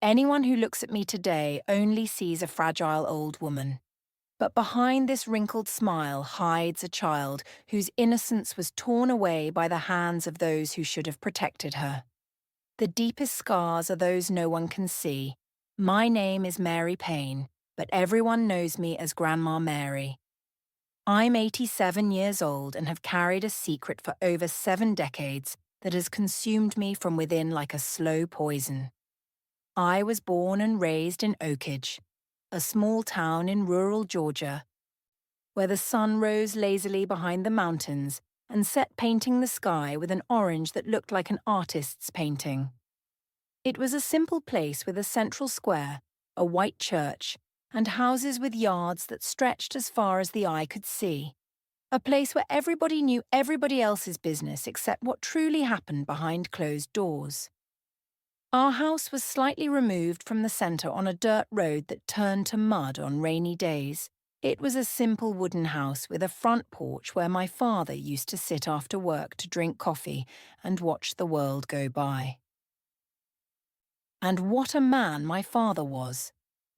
Anyone who looks at me today only sees a fragile old woman. But behind this wrinkled smile hides a child whose innocence was torn away by the hands of those who should have protected her. The deepest scars are those no one can see. My name is Mary Payne, but everyone knows me as Grandma Mary. I'm 87 years old and have carried a secret for over 7 decades that has consumed me from within like a slow poison. I was born and raised in Oakage, a small town in rural Georgia, where the sun rose lazily behind the mountains and set painting the sky with an orange that looked like an artist's painting. It was a simple place with a central square, a white church, and houses with yards that stretched as far as the eye could see. A place where everybody knew everybody else's business except what truly happened behind closed doors. Our house was slightly removed from the centre on a dirt road that turned to mud on rainy days. It was a simple wooden house with a front porch where my father used to sit after work to drink coffee and watch the world go by. And what a man my father was!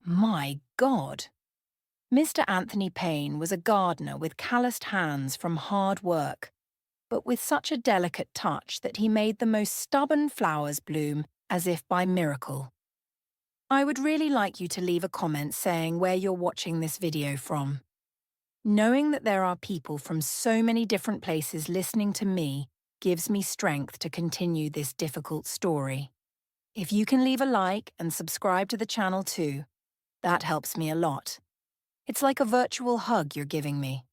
My God! Mr. Anthony Payne was a gardener with calloused hands from hard work, but with such a delicate touch that he made the most stubborn flowers bloom as if by miracle. I would really like you to leave a comment saying where you're watching this video from. Knowing that there are people from so many different places listening to me gives me strength to continue this difficult story. If you can leave a like and subscribe to the channel too, that helps me a lot. It's like a virtual hug you're giving me.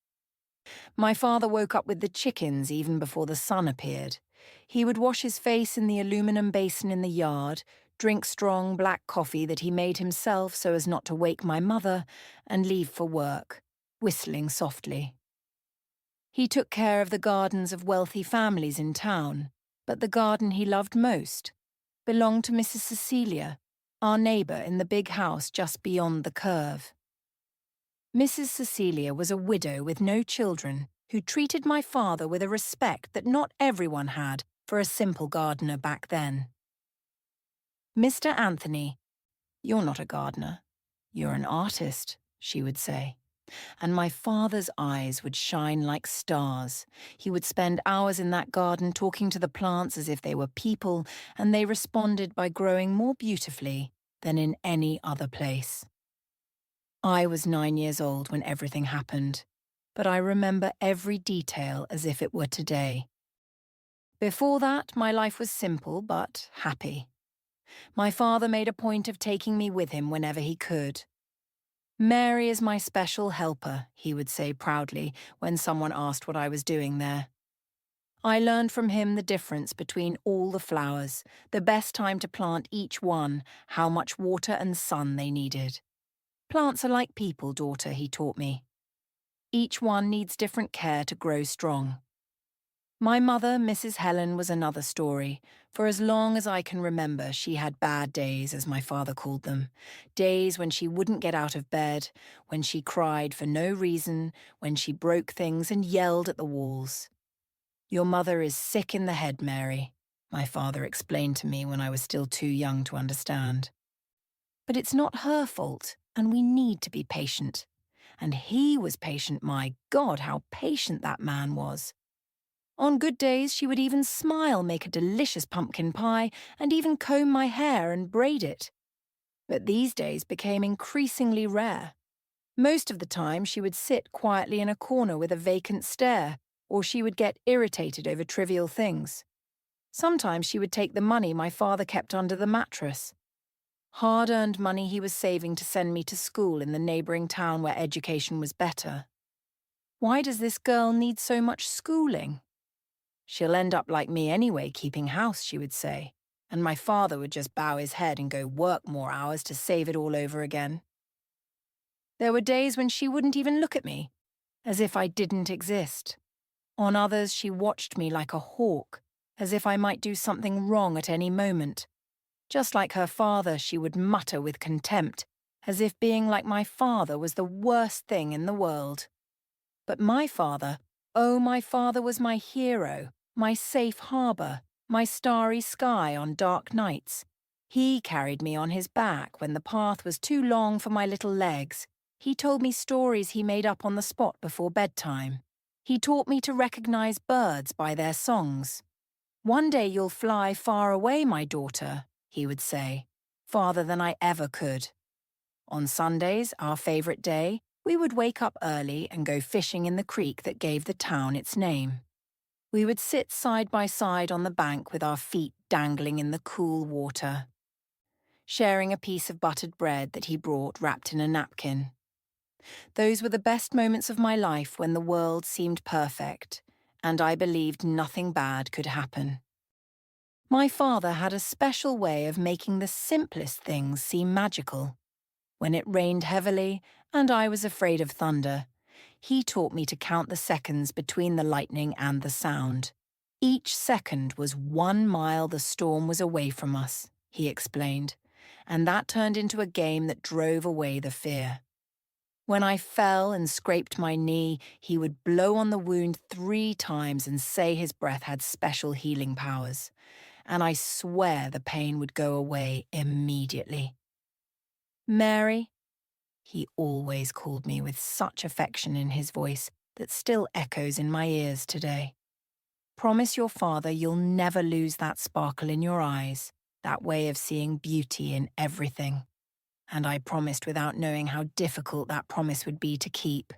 My father woke up with the chickens even before the sun appeared. He would wash his face in the aluminum basin in the yard, drink strong black coffee that he made himself so as not to wake my mother, and leave for work, whistling softly. He took care of the gardens of wealthy families in town, but the garden he loved most belonged to Mrs. Cecilia, our neighbour in the big house just beyond the curve. Mrs. Cecilia was a widow with no children who treated my father with a respect that not everyone had for a simple gardener back then. "Mr. Anthony, you're not a gardener. You're an artist," she would say. And my father's eyes would shine like stars. He would spend hours in that garden talking to the plants as if they were people, and they responded by growing more beautifully than in any other place. I was 9 years old when everything happened, but I remember every detail as if it were today. Before that, my life was simple but happy. My father made a point of taking me with him whenever he could. "Mary is my special helper," he would say proudly when someone asked what I was doing there. I learned from him the difference between all the flowers, the best time to plant each one, how much water and sun they needed. "Plants are like people, daughter," he taught me. Each one needs different care to grow strong. My mother, Mrs. Helen, was another story. For as long as I can remember, she had bad days, as my father called them. Days when she wouldn't get out of bed, when she cried for no reason, when she broke things and yelled at the walls. "Your mother is sick in the head, Mary," my father explained to me when I was still too young to understand. "But it's not her fault, and we need to be patient." And he was patient, my God, how patient that man was. On good days, she would even smile, make a delicious pumpkin pie, and even comb my hair and braid it. But these days became increasingly rare. Most of the time, she would sit quietly in a corner with a vacant stare, or she would get irritated over trivial things. Sometimes she would take the money my father kept under the mattress. Hard-earned money he was saving to send me to school in the neighbouring town where education was better. "Why does this girl need so much schooling?" "She'll end up like me anyway, keeping house," she would say, and my father would just bow his head and go work more hours to save it all over again. There were days when she wouldn't even look at me, as if I didn't exist. On others, she watched me like a hawk, as if I might do something wrong at any moment. Just like her father, she would mutter with contempt, as if being like my father was the worst thing in the world. But my father, oh, my father was my hero, my safe harbour, my starry sky on dark nights. He carried me on his back when the path was too long for my little legs. He told me stories he made up on the spot before bedtime. He taught me to recognize birds by their songs. "One day you'll fly far away, my daughter," he would say, farther than I ever could. On Sundays, our favourite day, we would wake up early and go fishing in the creek that gave the town its name. We would sit side by side on the bank with our feet dangling in the cool water, sharing a piece of buttered bread that he brought wrapped in a napkin. Those were the best moments of my life when the world seemed perfect, and I believed nothing bad could happen. My father had a special way of making the simplest things seem magical. When it rained heavily and I was afraid of thunder, he taught me to count the seconds between the lightning and the sound. Each second was 1 mile the storm was away from us, he explained, and that turned into a game that drove away the fear. When I fell and scraped my knee, he would blow on the wound 3 times and say his breath had special healing powers, and I swear the pain would go away immediately. "Mary," he always called me with such affection in his voice that still echoes in my ears today. "Promise your father you'll never lose that sparkle in your eyes, that way of seeing beauty in everything." And I promised without knowing how difficult that promise would be to keep.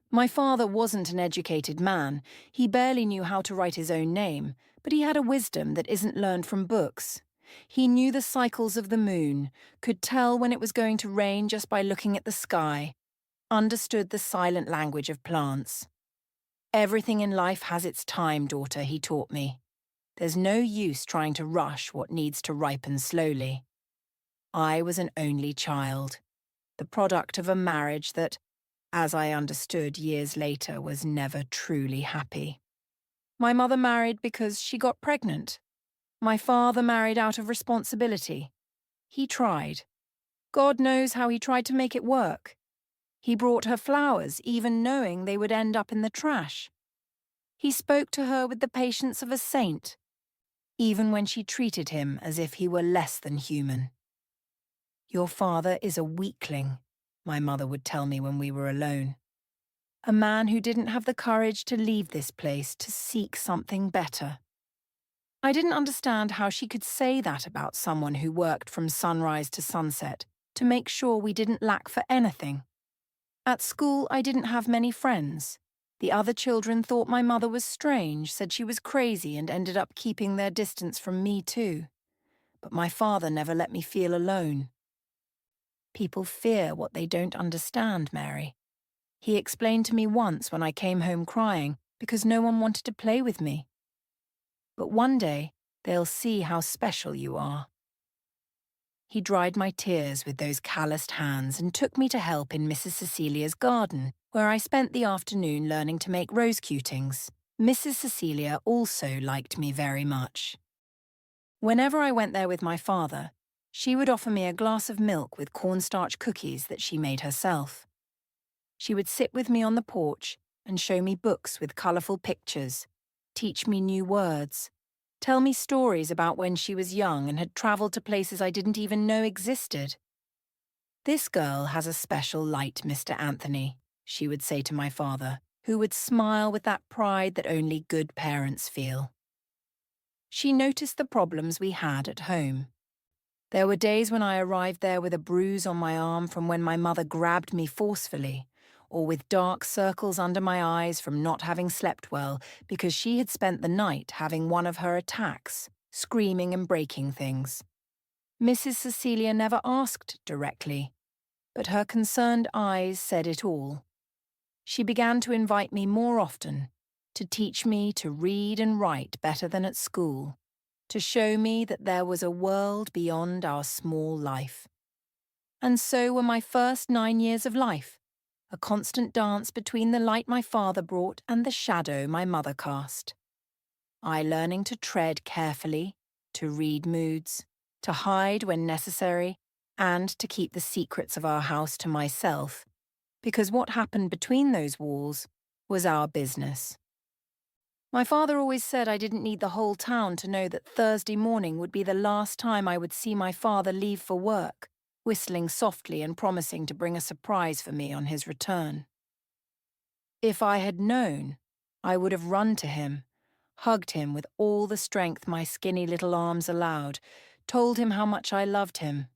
My father wasn't an educated man. He barely knew how to write his own name, but he had a wisdom that isn't learned from books. He knew the cycles of the moon, could tell when it was going to rain just by looking at the sky, understood the silent language of plants. "Everything in life has its time, daughter," he taught me. "There's no use trying to rush what needs to ripen slowly." I was an only child, the product of a marriage that, as I understood years later, was never truly happy. My mother married because she got pregnant. My father married out of responsibility. He tried. God knows how he tried to make it work. He brought her flowers, even knowing they would end up in the trash. He spoke to her with the patience of a saint, even when she treated him as if he were less than human. "Your father is a weakling," my mother would tell me when we were alone. "A man who didn't have the courage to leave this place to seek something better." I didn't understand how she could say that about someone who worked from sunrise to sunset to make sure we didn't lack for anything. At school, I didn't have many friends. The other children thought my mother was strange, said she was crazy, and ended up keeping their distance from me too. But my father never let me feel alone. "People fear what they don't understand, Mary," he explained to me once when I came home crying because no one wanted to play with me. "But one day, they'll see how special you are." He dried my tears with those calloused hands and took me to help in Mrs. Cecilia's garden, where I spent the afternoon learning to make rose cutings. Mrs. Cecilia also liked me very much. Whenever I went there with my father, she would offer me a glass of milk with cornstarch cookies that she made herself. She would sit with me on the porch and show me books with colourful pictures, teach me new words, tell me stories about when she was young and had travelled to places I didn't even know existed. "This girl has a special light, Mr. Anthony," she would say to my father, who would smile with that pride that only good parents feel. She noticed the problems we had at home. There were days when I arrived there with a bruise on my arm from when my mother grabbed me forcefully, or with dark circles under my eyes from not having slept well because she had spent the night having one of her attacks, screaming and breaking things. Mrs. Cecilia never asked directly, but her concerned eyes said it all. She began to invite me more often, to teach me to read and write better than at school, to show me that there was a world beyond our small life. And so were my first 9 years of life, a constant dance between the light my father brought and the shadow my mother cast. I learning to tread carefully, to read moods, to hide when necessary, and to keep the secrets of our house to myself, because what happened between those walls was our business. My father always said I didn't need the whole town to know that Thursday morning would be the last time I would see my father leave for work, whistling softly and promising to bring a surprise for me on his return. If I had known, I would have run to him, hugged him with all the strength my skinny little arms allowed, told him how much I loved him.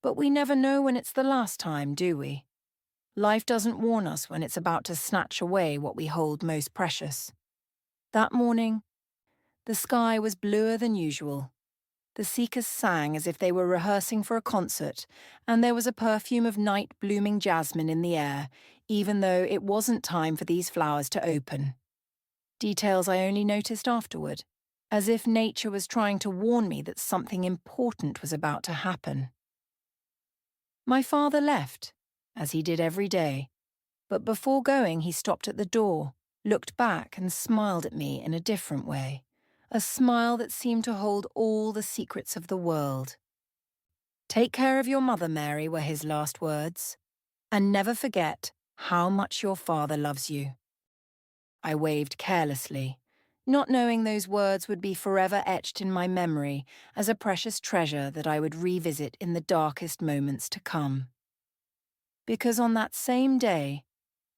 But we never know when it's the last time, do we? Life doesn't warn us when it's about to snatch away what we hold most precious. That morning, the sky was bluer than usual. The seekers sang as if they were rehearsing for a concert, and there was a perfume of night-blooming jasmine in the air, even though it wasn't time for these flowers to open. Details I only noticed afterward, as if nature was trying to warn me that something important was about to happen. My father left, as he did every day, but before going he stopped at the door, looked back and smiled at me in a different way, a smile that seemed to hold all the secrets of the world. "Take care of your mother, Mary," were his last words, "and never forget how much your father loves you." I waved carelessly, not knowing those words would be forever etched in my memory as a precious treasure that I would revisit in the darkest moments to come. Because on that same day,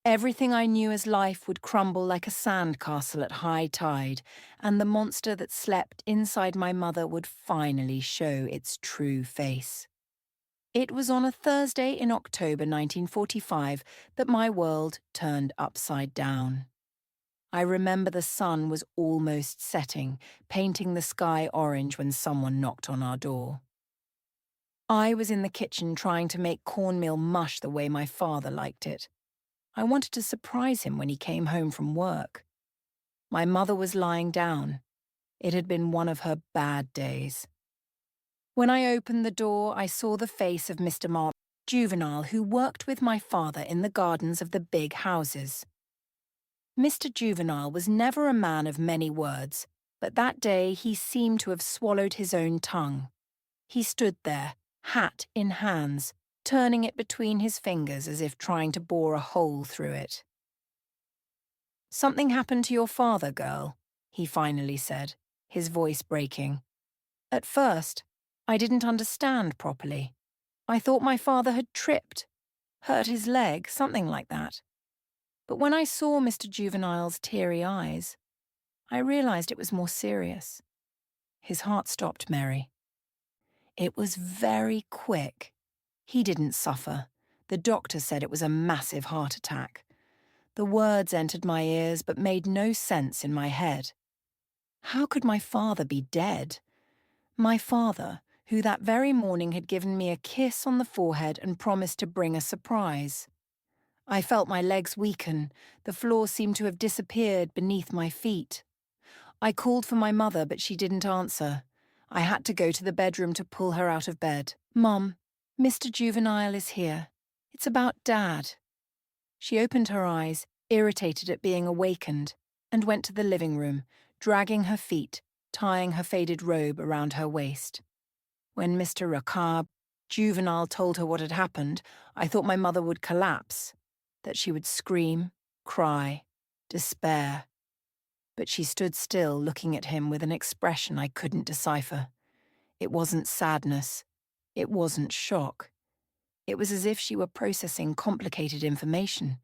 everything I knew as life would crumble like a sandcastle at high tide, and the monster that slept inside my mother would finally show its true face. It was on a Thursday in October 1945 that my world turned upside down. I remember the sun was almost setting, painting the sky orange when someone knocked on our door. I was in the kitchen trying to make cornmeal mush the way my father liked it. I wanted to surprise him when he came home from work. My mother was lying down. It had been one of her bad days. When I opened the door, I saw the face of Mr. Mark Juvenile, who worked with my father in the gardens of the big houses. Mr. Juvenile was never a man of many words, but that day he seemed to have swallowed his own tongue. He stood there, hat in hands, turning it between his fingers as if trying to bore a hole through it. "Something happened to your father, girl," he finally said, his voice breaking. At first, I didn't understand properly. I thought my father had tripped, hurt his leg, something like that. But when I saw Mr. Juvenile's teary eyes, I realized it was more serious. His heart stopped, Mary. It was very quick. He didn't suffer. The doctor said it was a massive heart attack. The words entered my ears but made no sense in my head. How could my father be dead? My father, who that very morning had given me a kiss on the forehead and promised to bring a surprise. I felt my legs weaken. The floor seemed to have disappeared beneath my feet. I called for my mother, but she didn't answer. I had to go to the bedroom to pull her out of bed. "Mum, Mr. Juvenile is here. It's about Dad." She opened her eyes, irritated at being awakened, and went to the living room, dragging her feet, tying her faded robe around her waist. When Mr. Racab, Juvenile, told her what had happened, I thought my mother would collapse, that she would scream, cry, despair. But she stood still, looking at him with an expression I couldn't decipher. It wasn't sadness. It wasn't shock. It was as if she were processing complicated information,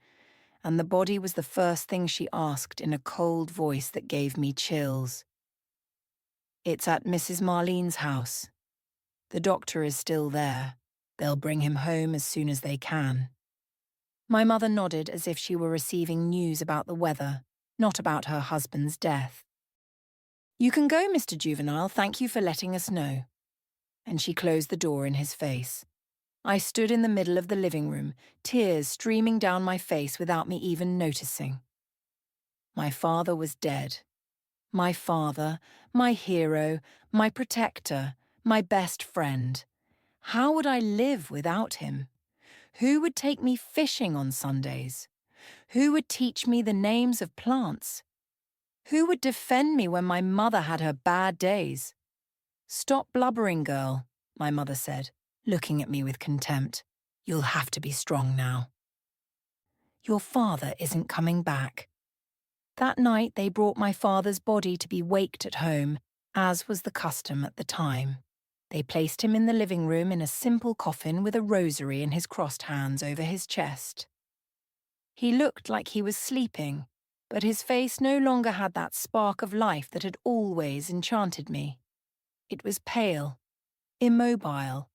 and the body was the first thing she asked in a cold voice that gave me chills. "It's at Mrs. Marlene's house. The doctor is still there. They'll bring him home as soon as they can." My mother nodded as if she were receiving news about the weather, not about her husband's death. "You can go, Mr. Juvenile, thank you for letting us know." And she closed the door in his face. I stood in the middle of the living room, tears streaming down my face without me even noticing. My father was dead. My father, my hero, my protector, my best friend. How would I live without him? Who would take me fishing on Sundays? Who would teach me the names of plants? Who would defend me when my mother had her bad days? "Stop blubbering, girl," my mother said, looking at me with contempt. "You'll have to be strong now." "Your father isn't coming back." That night they brought my father's body to be waked at home, as was the custom at the time. They placed him in the living room in a simple coffin with a rosary in his crossed hands over his chest. He looked like he was sleeping, but his face no longer had that spark of life that had always enchanted me. It was pale, immobile,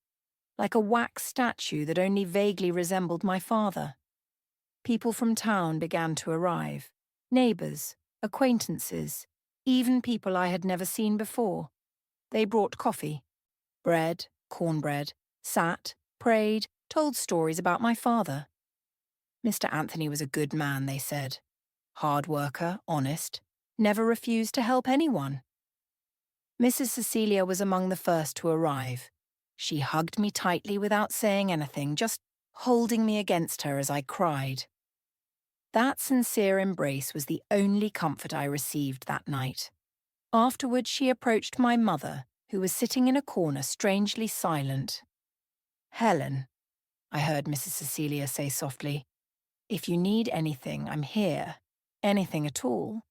like a wax statue that only vaguely resembled my father. People from town began to arrive. Neighbours, acquaintances, even people I had never seen before. They brought coffee, bread, cornbread, sat, prayed, told stories about my father. Mr. Anthony was a good man, they said. Hard worker, honest, never refused to help anyone. Mrs. Cecilia was among the first to arrive. She hugged me tightly without saying anything, just holding me against her as I cried. That sincere embrace was the only comfort I received that night. Afterwards, she approached my mother, who was sitting in a corner strangely silent. "Helen," I heard Mrs. Cecilia say softly, "if you need anything, I'm here. Anything at all."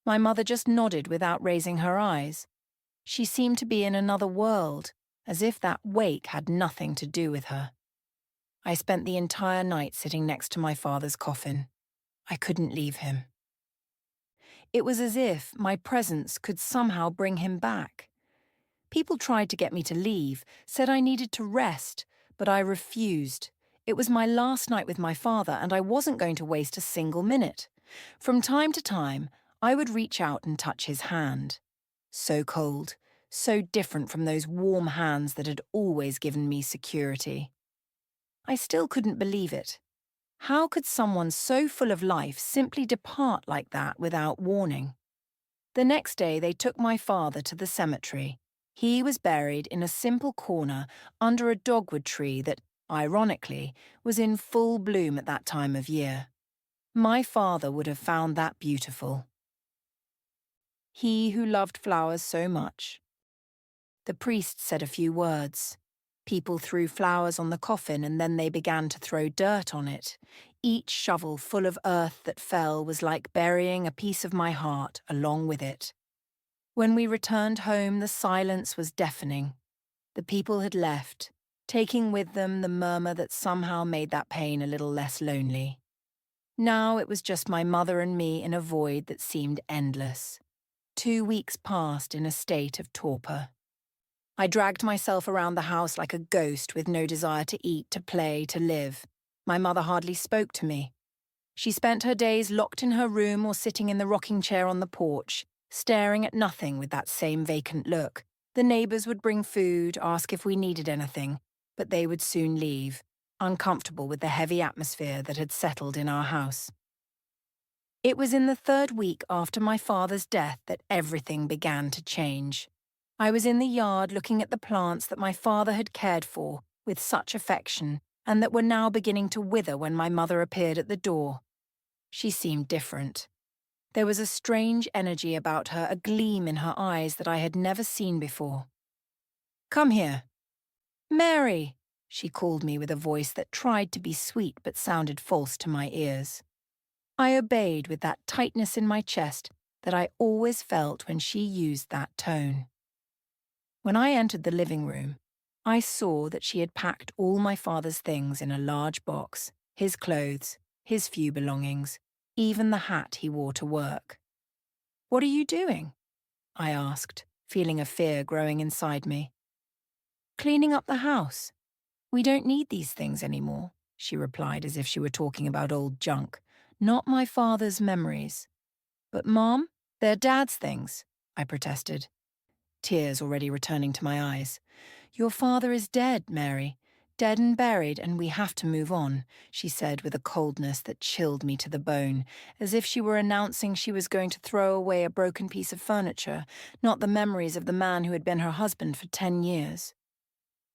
My mother just nodded without raising her eyes. She seemed to be in another world, as if that wake had nothing to do with her. I spent the entire night sitting next to my father's coffin. I couldn't leave him. It was as if my presence could somehow bring him back. People tried to get me to leave, said I needed to rest, but I refused. It was my last night with my father, and I wasn't going to waste a single minute. From time to time, I would reach out and touch his hand. So cold, so different from those warm hands that had always given me security. I still couldn't believe it. How could someone so full of life simply depart like that without warning? The next day they took my father to the cemetery. He was buried in a simple corner under a dogwood tree that, ironically, was in full bloom at that time of year. My father would have found that beautiful. He who loved flowers so much. The priest said a few words. People threw flowers on the coffin and then they began to throw dirt on it. Each shovel full of earth that fell was like burying a piece of my heart along with it. When we returned home, the silence was deafening. The people had left, taking with them the murmur that somehow made that pain a little less lonely. Now it was just my mother and me in a void that seemed endless. 2 weeks passed in a state of torpor. I dragged myself around the house like a ghost with no desire to eat, to play, to live. My mother hardly spoke to me. She spent her days locked in her room or sitting in the rocking chair on the porch, staring at nothing with that same vacant look. The neighbours would bring food, ask if we needed anything, but they would soon leave, uncomfortable with the heavy atmosphere that had settled in our house. It was in the 3rd week after my father's death that everything began to change. I was in the yard looking at the plants that my father had cared for with such affection and that were now beginning to wither when my mother appeared at the door. She seemed different. There was a strange energy about her, a gleam in her eyes that I had never seen before. "Come here." "Mary," she called me with a voice that tried to be sweet but sounded false to my ears. I obeyed with that tightness in my chest that I always felt when she used that tone. When I entered the living room, I saw that she had packed all my father's things in a large box, his clothes, his few belongings, even the hat he wore to work. "What are you doing?" I asked, feeling a fear growing inside me. "Cleaning up the house. We don't need these things anymore," she replied as if she were talking about old junk, not my father's memories. "But Mom, they're Dad's things," I protested, tears already returning to my eyes. "Your father is dead, Mary. Dead and buried, and we have to move on," she said with a coldness that chilled me to the bone, as if she were announcing she was going to throw away a broken piece of furniture, not the memories of the man who had been her husband for 10 years.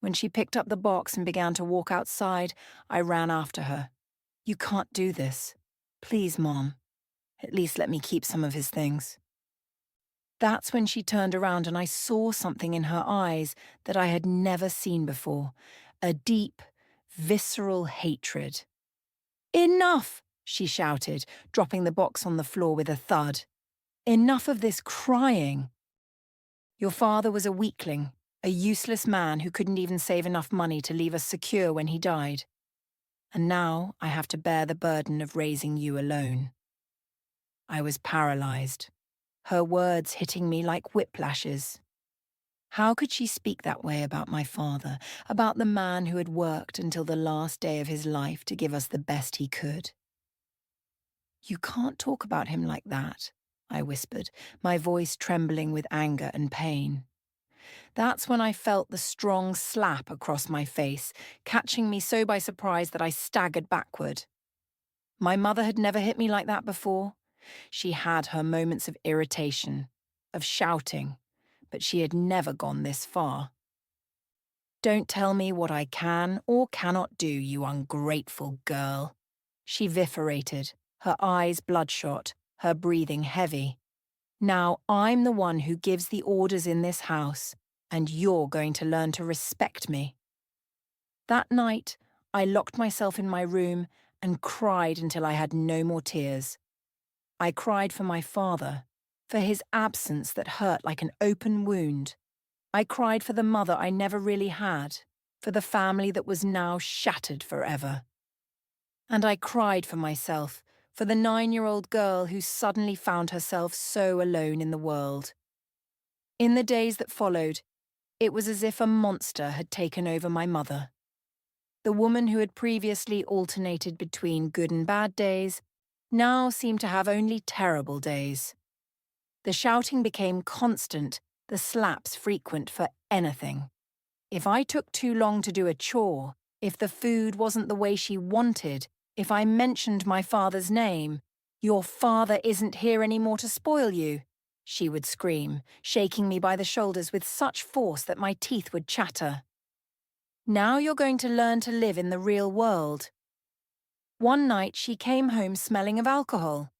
When she picked up the box and began to walk outside, I ran after her. "You can't do this. Please, Mom. At least let me keep some of his things." That's when she turned around and I saw something in her eyes that I had never seen before, a deep, visceral hatred. "Enough!" she shouted, dropping the box on the floor with a thud. Enough of this crying. Your father was a weakling, a useless man who couldn't even save enough money to leave us secure when he died. And now I have to bear the burden of raising you alone. I was paralyzed, her words hitting me like whiplashes. How could she speak that way about my father, about the man who had worked until the last day of his life to give us the best he could? You can't talk about him like that, I whispered, my voice trembling with anger and pain. That's when I felt the strong slap across my face, catching me so by surprise that I staggered backward. My mother had never hit me like that before. She had her moments of irritation, of shouting, but she had never gone this far. Don't tell me what I can or cannot do, you ungrateful girl, she vociferated, her eyes bloodshot, her breathing heavy. Now I'm the one who gives the orders in this house, and you're going to learn to respect me. That night, I locked myself in my room and cried until I had no more tears. I cried for my father, for his absence that hurt like an open wound. I cried for the mother I never really had, for the family that was now shattered forever. And I cried for myself, for the 9-year-old girl who suddenly found herself so alone in the world. In the days that followed, it was as if a monster had taken over my mother. The woman who had previously alternated between good and bad days now seemed to have only terrible days. The shouting became constant, the slaps frequent for anything. If I took too long to do a chore, if the food wasn't the way she wanted, if I mentioned my father's name, "Your father isn't here anymore to spoil you," she would scream, shaking me by the shoulders with such force that my teeth would chatter. Now you're going to learn to live in the real world. One night she came home smelling of alcohol.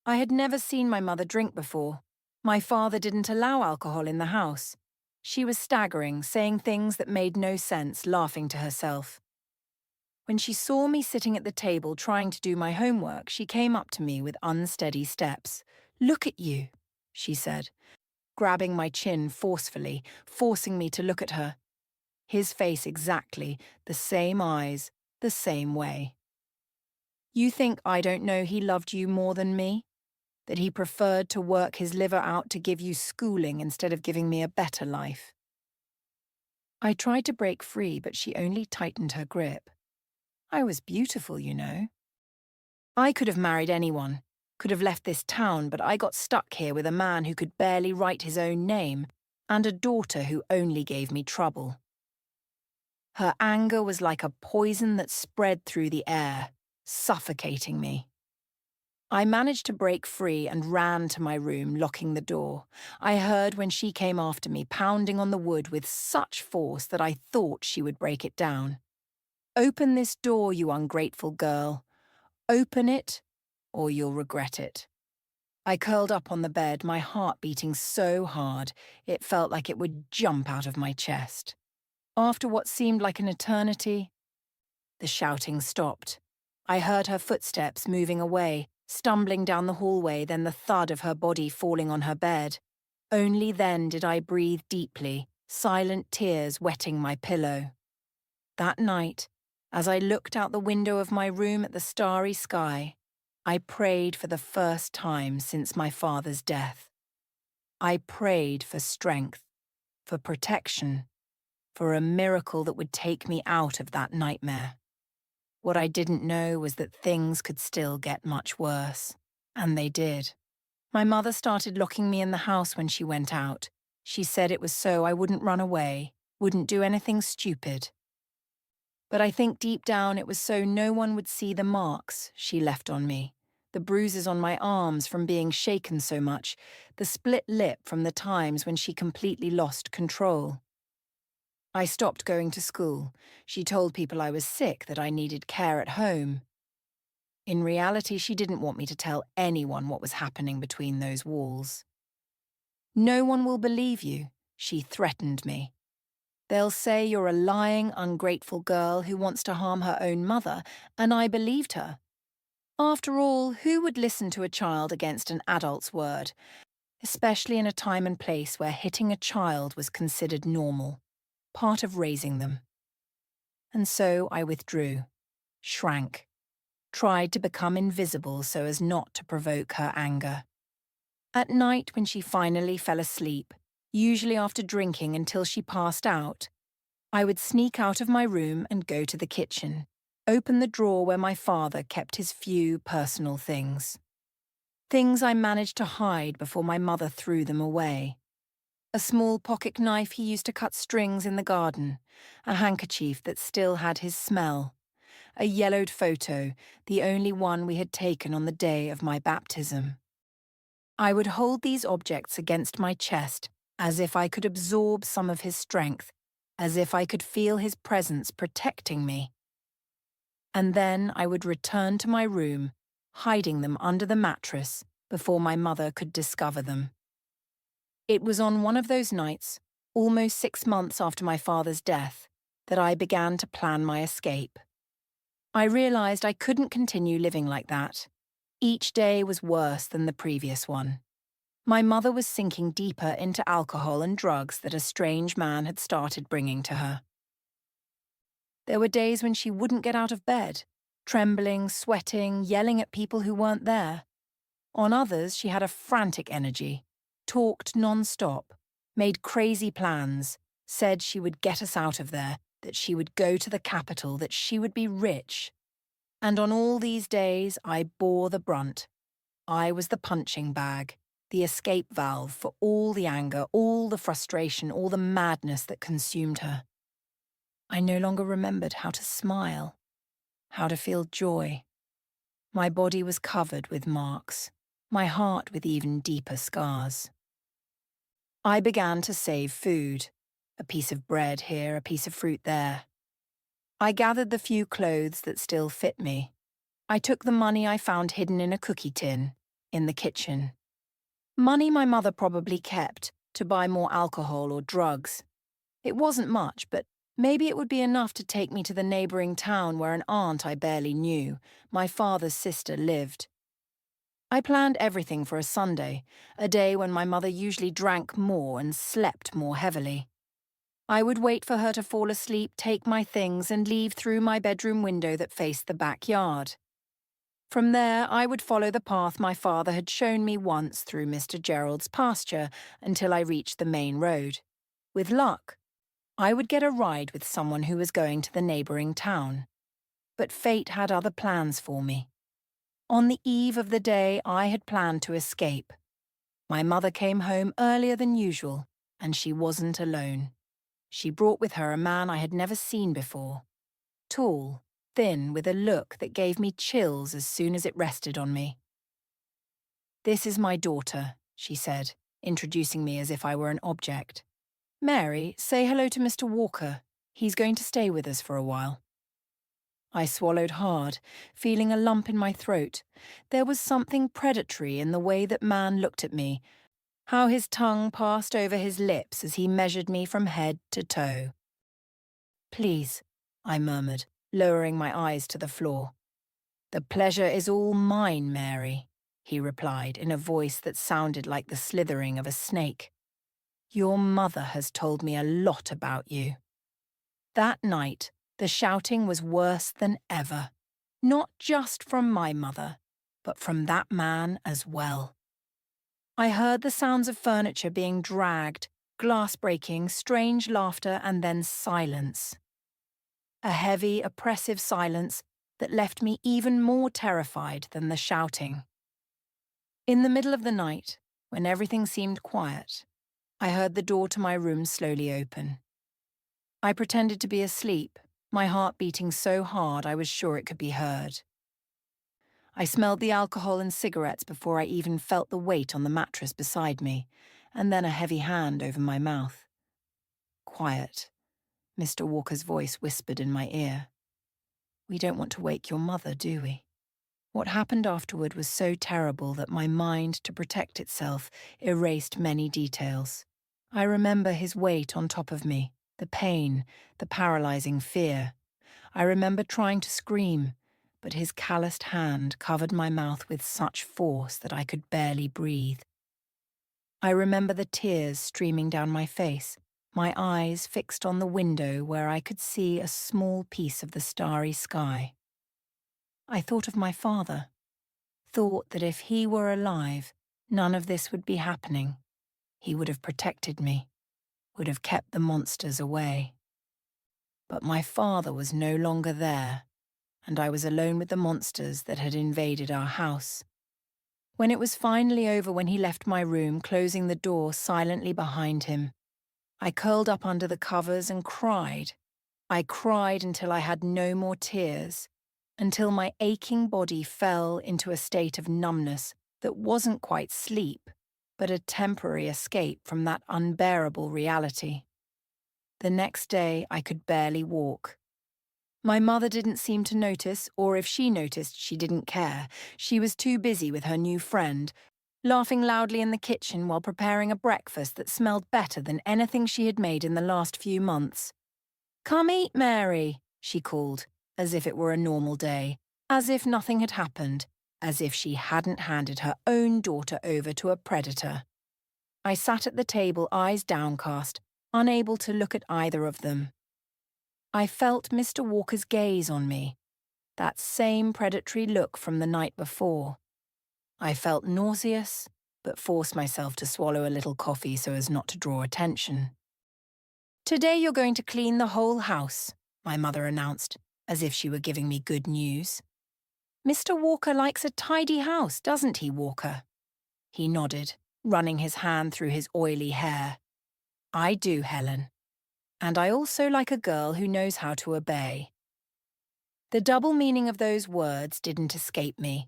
I had never seen my mother drink before. My father didn't allow alcohol in the house. She was staggering, saying things that made no sense, laughing to herself. When she saw me sitting at the table trying to do my homework, she came up to me with unsteady steps. "Look at you," she said, grabbing my chin forcefully, forcing me to look at her. His face exactly, the same eyes, the same way. "You think I don't know he loved you more than me? That he preferred to work his liver out to give you schooling instead of giving me a better life?" I tried to break free, but she only tightened her grip. I was beautiful, you know. I could have married anyone, could have left this town, but I got stuck here with a man who could barely write his own name and a daughter who only gave me trouble. Her anger was like a poison that spread through the air, suffocating me. I managed to break free and ran to my room, locking the door. I heard when she came after me, pounding on the wood with such force that I thought she would break it down. "Open this door, you ungrateful girl. Open it, or you'll regret it." I curled up on the bed, my heart beating so hard it felt like it would jump out of my chest. After what seemed like an eternity, the shouting stopped. I heard her footsteps moving away, stumbling down the hallway, then the thud of her body falling on her bed. Only then did I breathe deeply, silent tears wetting my pillow. That night, as I looked out the window of my room at the starry sky, I prayed for the first time since my father's death. I prayed for strength, for protection, for a miracle that would take me out of that nightmare. What I didn't know was that things could still get much worse. And they did. My mother started locking me in the house when she went out. She said it was so I wouldn't run away, wouldn't do anything stupid. But I think deep down it was so no one would see the marks she left on me, the bruises on my arms from being shaken so much, the split lip from the times when she completely lost control. I stopped going to school. She told people I was sick, that I needed care at home. In reality, she didn't want me to tell anyone what was happening between those walls. "No one will believe you," she threatened me. "They'll say you're a lying, ungrateful girl who wants to harm her own mother," and I believed her. After all, who would listen to a child against an adult's word, especially in a time and place where hitting a child was considered normal, part of raising them? And so I withdrew, shrank, tried to become invisible so as not to provoke her anger. At night, when she finally fell asleep, usually after drinking until she passed out, I would sneak out of my room and go to the kitchen, open the drawer where my father kept his few personal things. Things I managed to hide before my mother threw them away. A small pocket knife he used to cut strings in the garden, a handkerchief that still had his smell, a yellowed photo, the only one we had taken on the day of my baptism. I would hold these objects against my chest as if I could absorb some of his strength, as if I could feel his presence protecting me. And then I would return to my room, hiding them under the mattress before my mother could discover them. It was on one of those nights, almost 6 months after my father's death, that I began to plan my escape. I realized I couldn't continue living like that. Each day was worse than the previous one. My mother was sinking deeper into alcohol and drugs that a strange man had started bringing to her. There were days when she wouldn't get out of bed, trembling, sweating, yelling at people who weren't there. On others, she had a frantic energy, talked non-stop, made crazy plans, said she would get us out of there, that she would go to the capital, that she would be rich. And on all these days, I bore the brunt. I was the punching bag, the escape valve for all the anger, all the frustration, all the madness that consumed her. I no longer remembered how to smile, how to feel joy. My body was covered with marks, my heart with even deeper scars. I began to save food, a piece of bread here, a piece of fruit there. I gathered the few clothes that still fit me. I took the money I found hidden in a cookie tin, in the kitchen. Money my mother probably kept to buy more alcohol or drugs. It wasn't much, but maybe it would be enough to take me to the neighbouring town where an aunt I barely knew, my father's sister, lived. I planned everything for a Sunday, a day when my mother usually drank more and slept more heavily. I would wait for her to fall asleep, take my things, and leave through my bedroom window that faced the backyard. From there, I would follow the path my father had shown me once through Mr. Gerald's pasture until I reached the main road. With luck, I would get a ride with someone who was going to the neighbouring town. But fate had other plans for me. On the eve of the day I had planned to escape, my mother came home earlier than usual, and she wasn't alone. She brought with her a man I had never seen before. Tall, thin, with a look that gave me chills as soon as it rested on me. "This is my daughter," she said, introducing me as if I were an object. "Mary, say hello to Mr. Walker. He's going to stay with us for a while." I swallowed hard, feeling a lump in my throat. There was something predatory in the way that man looked at me, how his tongue passed over his lips as he measured me from head to toe. "Please," I murmured, lowering my eyes to the floor. "The pleasure is all mine, Mary," he replied in a voice that sounded like the slithering of a snake. "Your mother has told me a lot about you." That night, the shouting was worse than ever. Not just from my mother, but from that man as well. I heard the sounds of furniture being dragged, glass breaking, strange laughter, and then silence. A heavy, oppressive silence that left me even more terrified than the shouting. In the middle of the night, when everything seemed quiet, I heard the door to my room slowly open. I pretended to be asleep, my heart beating so hard I was sure it could be heard. I smelled the alcohol and cigarettes before I even felt the weight on the mattress beside me, and then a heavy hand over my mouth. "Quiet," Mr. Walker's voice whispered in my ear. "We don't want to wake your mother, do we?" What happened afterward was so terrible that my mind, to protect itself, erased many details. I remember his weight on top of me, the pain, the paralyzing fear. I remember trying to scream, but his calloused hand covered my mouth with such force that I could barely breathe. I remember the tears streaming down my face, my eyes fixed on the window where I could see a small piece of the starry sky. I thought of my father, thought that if he were alive, none of this would be happening. He would have protected me, would have kept the monsters away. But my father was no longer there, and I was alone with the monsters that had invaded our house. When it was finally over, when he left my room, closing the door silently behind him, I curled up under the covers and cried. I cried until I had no more tears, until my aching body fell into a state of numbness that wasn't quite sleep, but a temporary escape from that unbearable reality. The next day, I could barely walk. My mother didn't seem to notice, or if she noticed, she didn't care. She was too busy with her new friend, laughing loudly in the kitchen while preparing a breakfast that smelled better than anything she had made in the last few months. "Come eat, Mary," she called, as if it were a normal day, as if nothing had happened, as if she hadn't handed her own daughter over to a predator. I sat at the table, eyes downcast, unable to look at either of them. I felt Mr. Walker's gaze on me, that same predatory look from the night before. I felt nauseous, but forced myself to swallow a little coffee so as not to draw attention. "Today you're going to clean the whole house," my mother announced, as if she were giving me good news. "Mr. Walker likes a tidy house, doesn't he, Walker?" He nodded, running his hand through his oily hair. "I do, Helen. And I also like a girl who knows how to obey." The double meaning of those words didn't escape me.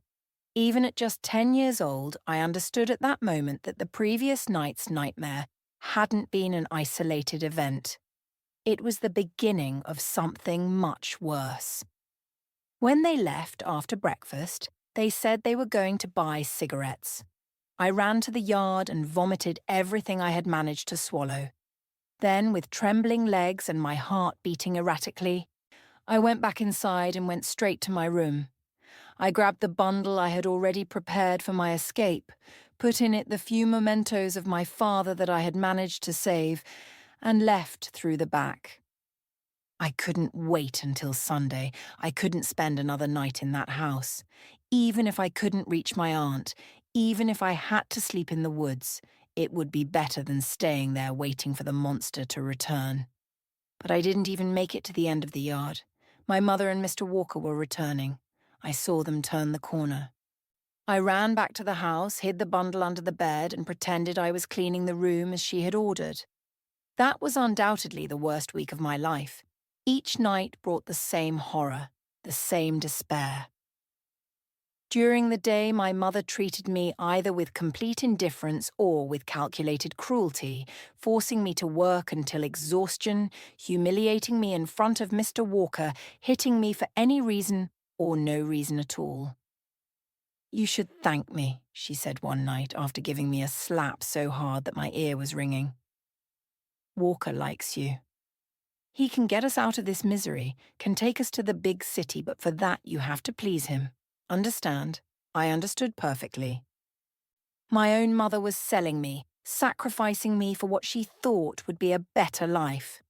Even at just 10 years old, I understood at that moment that the previous night's nightmare hadn't been an isolated event. It was the beginning of something much worse. When they left after breakfast, they said they were going to buy cigarettes. I ran to the yard and vomited everything I had managed to swallow. Then, with trembling legs and my heart beating erratically, I went back inside and went straight to my room. I grabbed the bundle I had already prepared for my escape, put in it the few mementos of my father that I had managed to save, and left through the back. I couldn't wait until Sunday. I couldn't spend another night in that house. Even if I couldn't reach my aunt, even if I had to sleep in the woods, it would be better than staying there waiting for the monster to return. But I didn't even make it to the end of the yard. My mother and Mr. Walker were returning. I saw them turn the corner. I ran back to the house, hid the bundle under the bed, and pretended I was cleaning the room as she had ordered. That was undoubtedly the worst week of my life. Each night brought the same horror, the same despair. During the day, my mother treated me either with complete indifference or with calculated cruelty, forcing me to work until exhaustion, humiliating me in front of Mr. Walker, hitting me for any reason or no reason at all. "You should thank me," she said one night after giving me a slap so hard that my ear was ringing. "Walker likes you. He can get us out of this misery, can take us to the big city, but for that you have to please him. Understand?" I understood perfectly. My own mother was selling me, sacrificing me for what she thought would be a better life.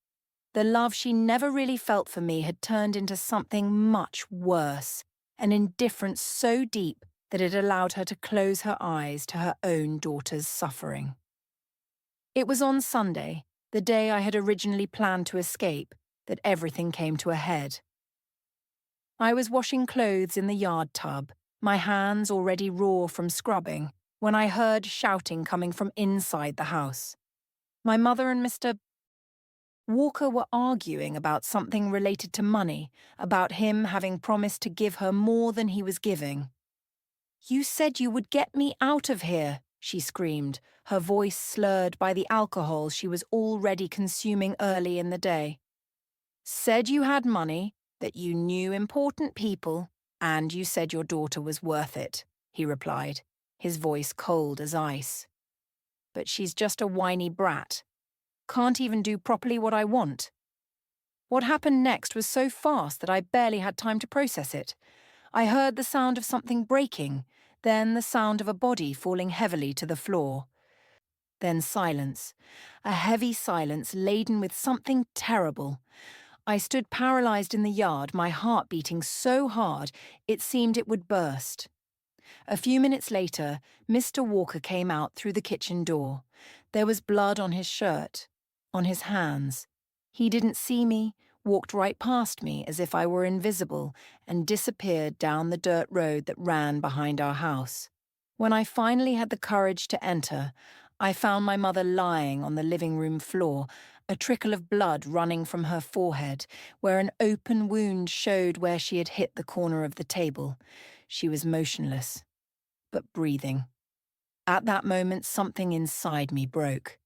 The love she never really felt for me had turned into something much worse, an indifference so deep that it allowed her to close her eyes to her own daughter's suffering. It was on Sunday, the day I had originally planned to escape, that everything came to a head. I was washing clothes in the yard tub, my hands already raw from scrubbing, when I heard shouting coming from inside the house. My mother and Mr. Walker were arguing about something related to money, about him having promised to give her more than he was giving. "You said you would get me out of here," she screamed, her voice slurred by the alcohol she was already consuming early in the day. "Said you had money, that you knew important people, and you said your daughter was worth it," he replied, his voice cold as ice. "But she's just a whiny brat. Can't even do properly what I want." What happened next was so fast that I barely had time to process it. I heard the sound of something breaking, then the sound of a body falling heavily to the floor. Then silence, a heavy silence laden with something terrible. I stood paralyzed in the yard, my heart beating so hard it seemed it would burst. A few minutes later, Mr. Walker came out through the kitchen door. There was blood on his shirt, on his hands. He didn't see me, walked right past me as if I were invisible, and disappeared down the dirt road that ran behind our house. When I finally had the courage to enter, I found my mother lying on the living room floor, a trickle of blood running from her forehead, where an open wound showed where she had hit the corner of the table. She was motionless, but breathing. At that moment, something inside me broke.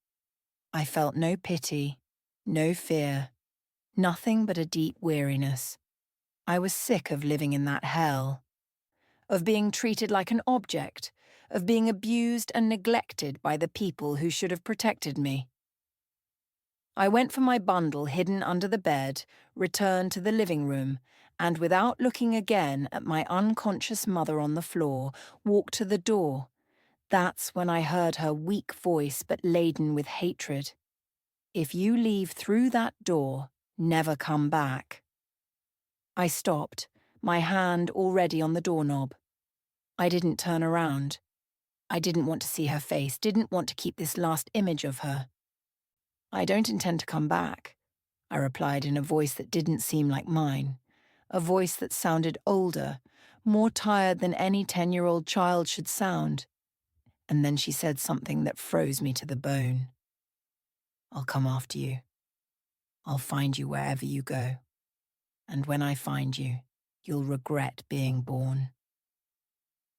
I felt no pity, no fear, nothing but a deep weariness. I was sick of living in that hell, of being treated like an object, of being abused and neglected by the people who should have protected me. I went for my bundle hidden under the bed, returned to the living room, and without looking again at my unconscious mother on the floor, walked to the door. That's when I heard her weak voice but laden with hatred. "If you leave through that door, never come back." I stopped, my hand already on the doorknob. I didn't turn around. I didn't want to see her face, didn't want to keep this last image of her. "I don't intend to come back," I replied in a voice that didn't seem like mine, a voice that sounded older, more tired than any 10-year-old child should sound. And then she said something that froze me to the bone. "I'll come after you. I'll find you wherever you go. And when I find you, you'll regret being born."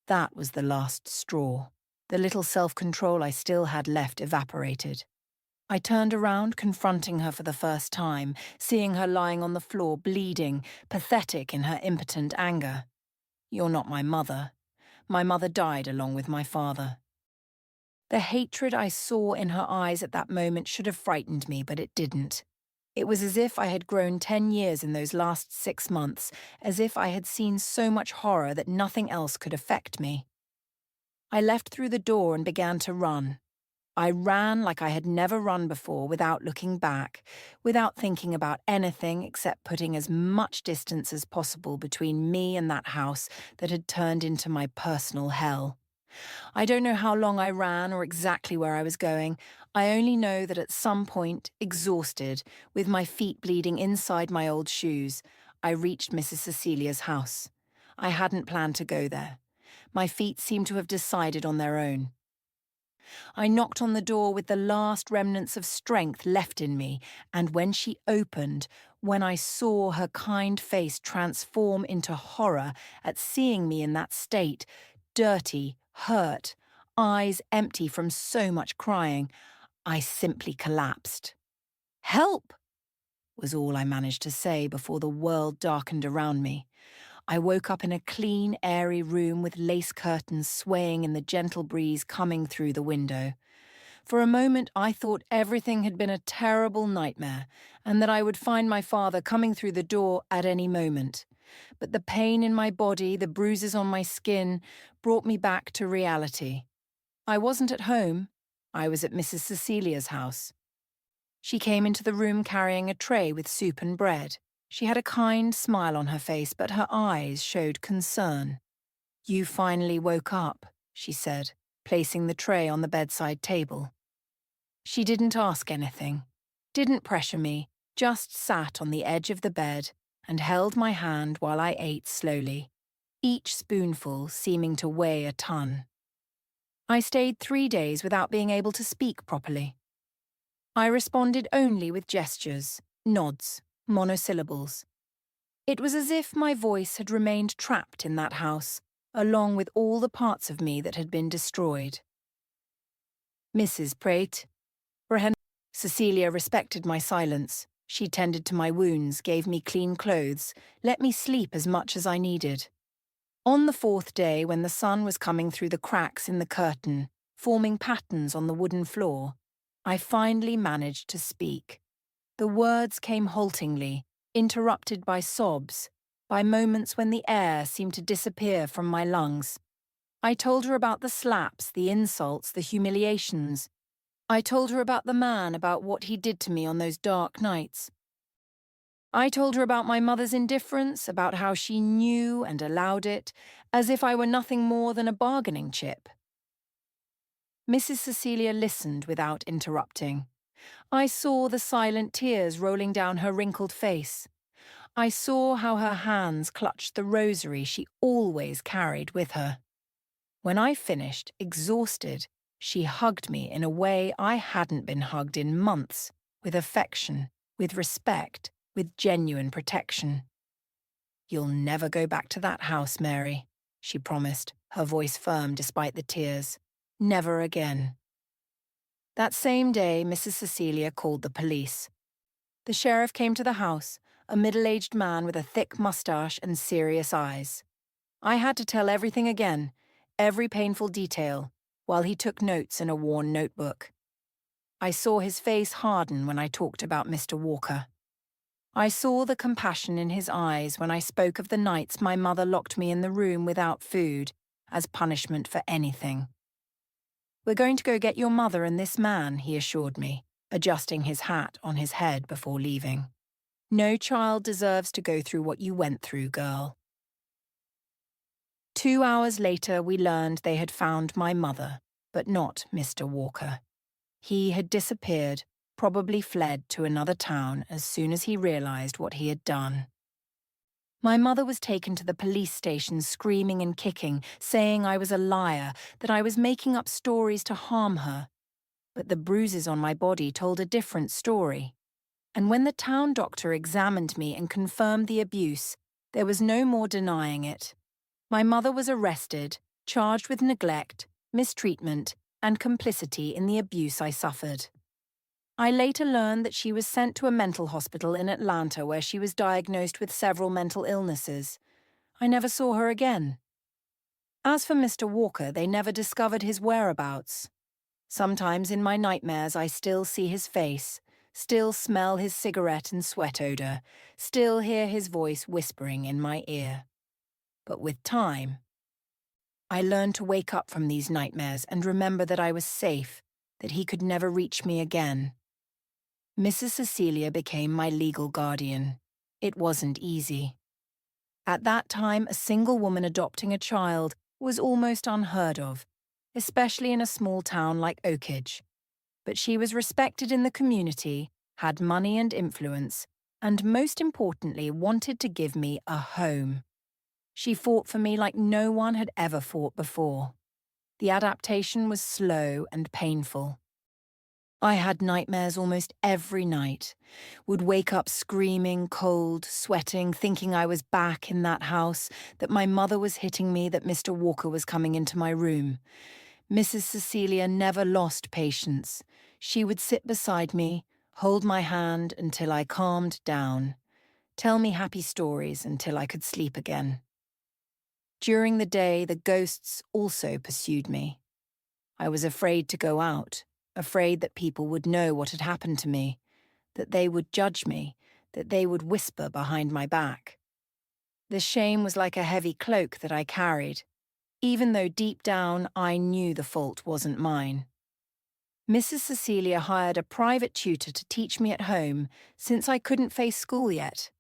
That was the last straw. The little self-control I still had left evaporated. I turned around, confronting her for the first time, seeing her lying on the floor, bleeding, pathetic in her impotent anger. "You're not my mother. My mother died along with my father." The hatred I saw in her eyes at that moment should have frightened me, but it didn't. It was as if I had grown 10 years in those last 6 months, as if I had seen so much horror that nothing else could affect me. I left through the door and began to run. I ran like I had never run before, without looking back, without thinking about anything except putting as much distance as possible between me and that house that had turned into my personal hell. I don't know how long I ran or exactly where I was going. I only know that at some point, exhausted, with my feet bleeding inside my old shoes, I reached Mrs. Cecilia's house. I hadn't planned to go there. My feet seemed to have decided on their own. I knocked on the door with the last remnants of strength left in me, and when she opened, when I saw her kind face transform into horror at seeing me in that state, dirty, hurt, eyes empty from so much crying, I simply collapsed. "Help!" was all I managed to say before the world darkened around me. I woke up in a clean, airy room with lace curtains swaying in the gentle breeze coming through the window. For a moment, I thought everything had been a terrible nightmare, and that I would find my father coming through the door at any moment. But the pain in my body, the bruises on my skin, brought me back to reality. I wasn't at home. I was at Mrs. Cecilia's house. She came into the room carrying a tray with soup and bread. She had a kind smile on her face, but her eyes showed concern. "You finally woke up," she said, placing the tray on the bedside table. She didn't ask anything, didn't pressure me, just sat on the edge of the bed and held my hand while I ate slowly, each spoonful seeming to weigh a ton. I stayed 3 days without being able to speak properly. I responded only with gestures, nods, monosyllables. It was as if my voice had remained trapped in that house, along with all the parts of me that had been destroyed. "Mrs. Pratt." Cecilia respected my silence. She tended to my wounds, gave me clean clothes, let me sleep as much as I needed. On the 4th day, when the sun was coming through the cracks in the curtain, forming patterns on the wooden floor, I finally managed to speak. The words came haltingly, interrupted by sobs, by moments when the air seemed to disappear from my lungs. I told her about the slaps, the insults, the humiliations. I told her about the man, about what he did to me on those dark nights. I told her about my mother's indifference, about how she knew and allowed it, as if I were nothing more than a bargaining chip. Mrs. Cecilia listened without interrupting. I saw the silent tears rolling down her wrinkled face. I saw how her hands clutched the rosary she always carried with her. When I finished, exhausted, she hugged me in a way I hadn't been hugged in months, with affection, with respect, with genuine protection. "You'll never go back to that house, Mary," she promised, her voice firm despite the tears. "Never again." That same day, Mrs. Cecilia called the police. The sheriff came to the house, a middle-aged man with a thick mustache and serious eyes. I had to tell everything again, every painful detail, while he took notes in a worn notebook. I saw his face harden when I talked about Mr. Walker. I saw the compassion in his eyes when I spoke of the nights my mother locked me in the room without food, as punishment for anything. "We're going to go get your mother and this man," he assured me, adjusting his hat on his head before leaving. "No child deserves to go through what you went through, girl." 2 hours later, we learned they had found my mother, but not Mr. Walker. He had disappeared, probably fled to another town as soon as he realized what he had done. My mother was taken to the police station screaming and kicking, saying I was a liar, that I was making up stories to harm her. But the bruises on my body told a different story. And when the town doctor examined me and confirmed the abuse, there was no more denying it. My mother was arrested, charged with neglect, mistreatment, and complicity in the abuse I suffered. I later learned that she was sent to a mental hospital in Atlanta where she was diagnosed with several mental illnesses. I never saw her again. As for Mr. Walker, they never discovered his whereabouts. Sometimes in my nightmares I still see his face, still smell his cigarette and sweat odor, still hear his voice whispering in my ear. But with time, I learned to wake up from these nightmares and remember that I was safe, that he could never reach me again. Mrs. Cecilia became my legal guardian. It wasn't easy. At that time, a single woman adopting a child was almost unheard of, especially in a small town like Oakage. But she was respected in the community, had money and influence, and most importantly, wanted to give me a home. She fought for me like no one had ever fought before. The adaptation was slow and painful. I had nightmares almost every night, would wake up screaming, cold, sweating, thinking I was back in that house, that my mother was hitting me, that Mr. Walker was coming into my room. Mrs. Cecilia never lost patience. She would sit beside me, hold my hand until I calmed down, tell me happy stories until I could sleep again. During the day, the ghosts also pursued me. I was afraid to go out, afraid that people would know what had happened to me, that they would judge me, that they would whisper behind my back. The shame was like a heavy cloak that I carried, even though deep down I knew the fault wasn't mine. Mrs. Cecilia hired a private tutor to teach me at home since I couldn't face school yet.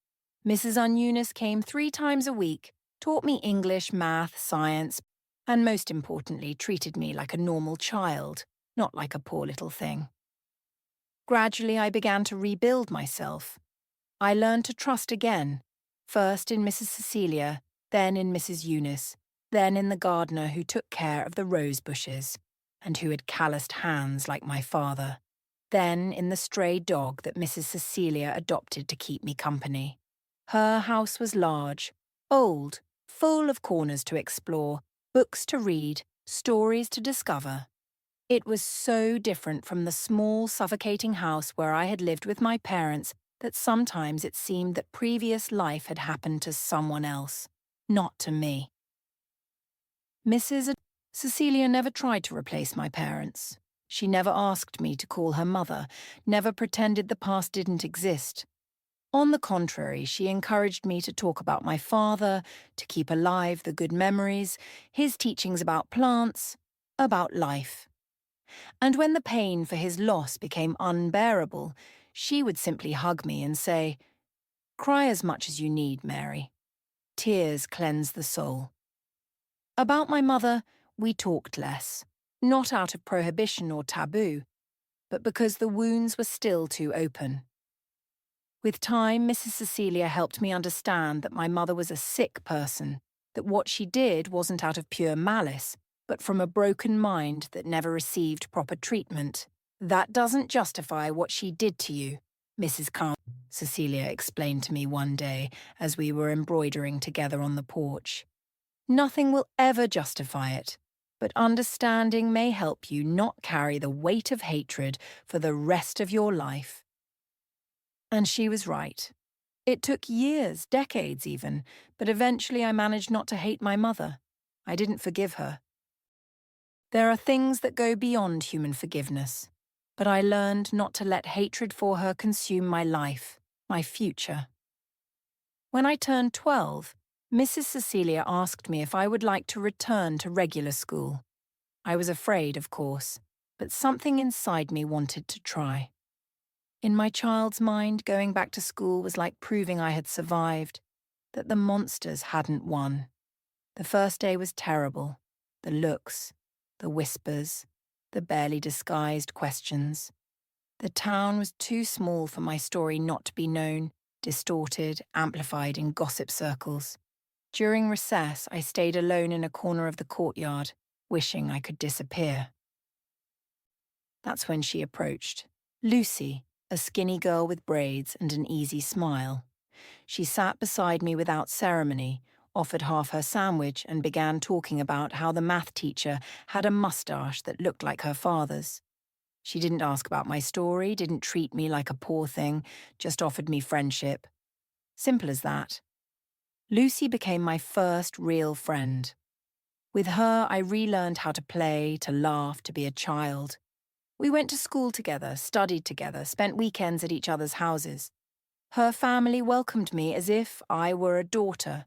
Mrs. Ununis came 3 times a week, taught me English, math, science, and most importantly, treated me like a normal child, not like a poor little thing. Gradually, I began to rebuild myself. I learned to trust again, first in Mrs. Cecilia, then in Mrs. Eunice, then in the gardener who took care of the rose bushes, and who had calloused hands like my father, then in the stray dog that Mrs. Cecilia adopted to keep me company. Her house was large, old, full of corners to explore, books to read, stories to discover. It was so different from the small, suffocating house where I had lived with my parents that sometimes it seemed that previous life had happened to someone else, not to me. Mrs. Cecilia never tried to replace my parents. She never asked me to call her mother, never pretended the past didn't exist. On the contrary, she encouraged me to talk about my father, to keep alive the good memories, his teachings about plants, about life. And when the pain for his loss became unbearable, she would simply hug me and say, "Cry as much as you need, Mary. Tears cleanse the soul." About my mother, we talked less, not out of prohibition or taboo, but because the wounds were still too open. With time, Mrs. Cecilia helped me understand that my mother was a sick person, that what she did wasn't out of pure malice, but from a broken mind that never received proper treatment. "That doesn't justify what she did to you," Mrs. Cecilia explained to me one day as we were embroidering together on the porch. "Nothing will ever justify it, but understanding may help you not carry the weight of hatred for the rest of your life." And she was right. It took years, decades even, but eventually I managed not to hate my mother. I didn't forgive her. There are things that go beyond human forgiveness, but I learned not to let hatred for her consume my life, my future. When I turned 12, Mrs. Cecilia asked me if I would like to return to regular school. I was afraid, of course, but something inside me wanted to try. In my child's mind, going back to school was like proving I had survived, that the monsters hadn't won. The first day was terrible. The looks, the whispers, the barely disguised questions. The town was too small for my story not to be known, distorted, amplified in gossip circles. During recess, I stayed alone in a corner of the courtyard, wishing I could disappear. That's when she approached. Lucy, a skinny girl with braids and an easy smile. She sat beside me without ceremony, offered half her sandwich, and began talking about how the math teacher had a mustache that looked like her father's. She didn't ask about my story, didn't treat me like a poor thing, just offered me friendship. Simple as that. Lucy became my first real friend. With her, I relearned how to play, to laugh, to be a child. We went to school together, studied together, spent weekends at each other's houses. Her family welcomed me as if I were a daughter,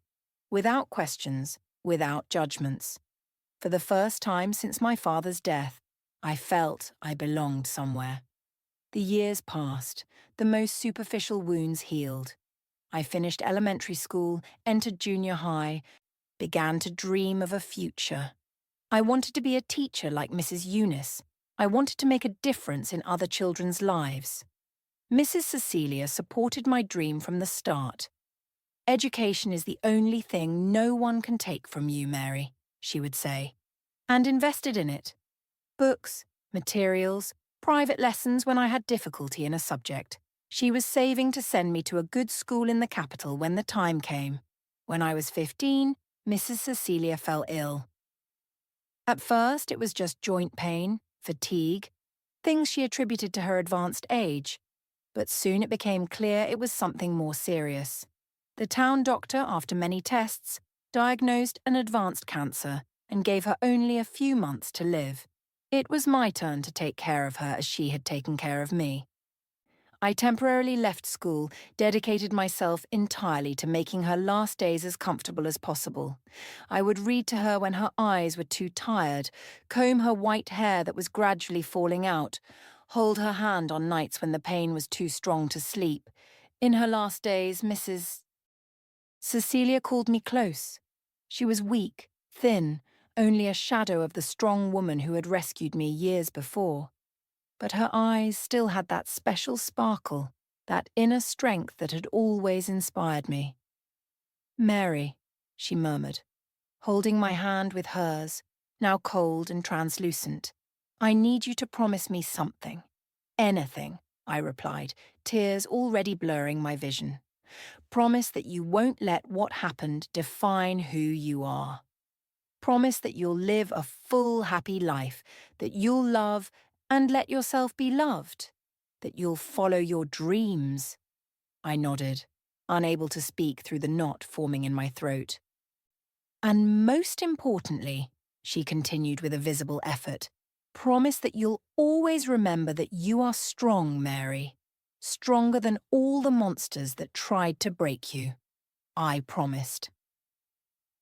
without questions, without judgments. For the first time since my father's death, I felt I belonged somewhere. The years passed, the most superficial wounds healed. I finished elementary school, entered junior high, began to dream of a future. I wanted to be a teacher like Mrs. Eunice. I wanted to make a difference in other children's lives. Mrs. Cecilia supported my dream from the start. "Education is the only thing no one can take from you, Mary," she would say, and invested in it. Books, materials, private lessons when I had difficulty in a subject. She was saving to send me to a good school in the capital when the time came. When I was 15, Mrs. Cecilia fell ill. At first, it was just joint pain, fatigue, things she attributed to her advanced age. But soon it became clear it was something more serious. The town doctor, after many tests, diagnosed an advanced cancer and gave her only a few months to live. It was my turn to take care of her as she had taken care of me. I temporarily left school, dedicated myself entirely to making her last days as comfortable as possible. I would read to her when her eyes were too tired, comb her white hair that was gradually falling out, hold her hand on nights when the pain was too strong to sleep. In her last days, Mrs. Cecilia called me close. She was weak, thin, only a shadow of the strong woman who had rescued me years before. But her eyes still had that special sparkle, that inner strength that had always inspired me. "Mary," she murmured, holding my hand with hers, now cold and translucent, "I need you to promise me something." "Anything," I replied, tears already blurring my vision. "Promise that you won't let what happened define who you are. Promise that you'll live a full, happy life, that you'll love and let yourself be loved, that you'll follow your dreams." I nodded, unable to speak through the knot forming in my throat. "And most importantly," she continued with a visible effort, "promise that you'll always remember that you are strong, Mary. stronger than all the monsters that tried to break you. I promised.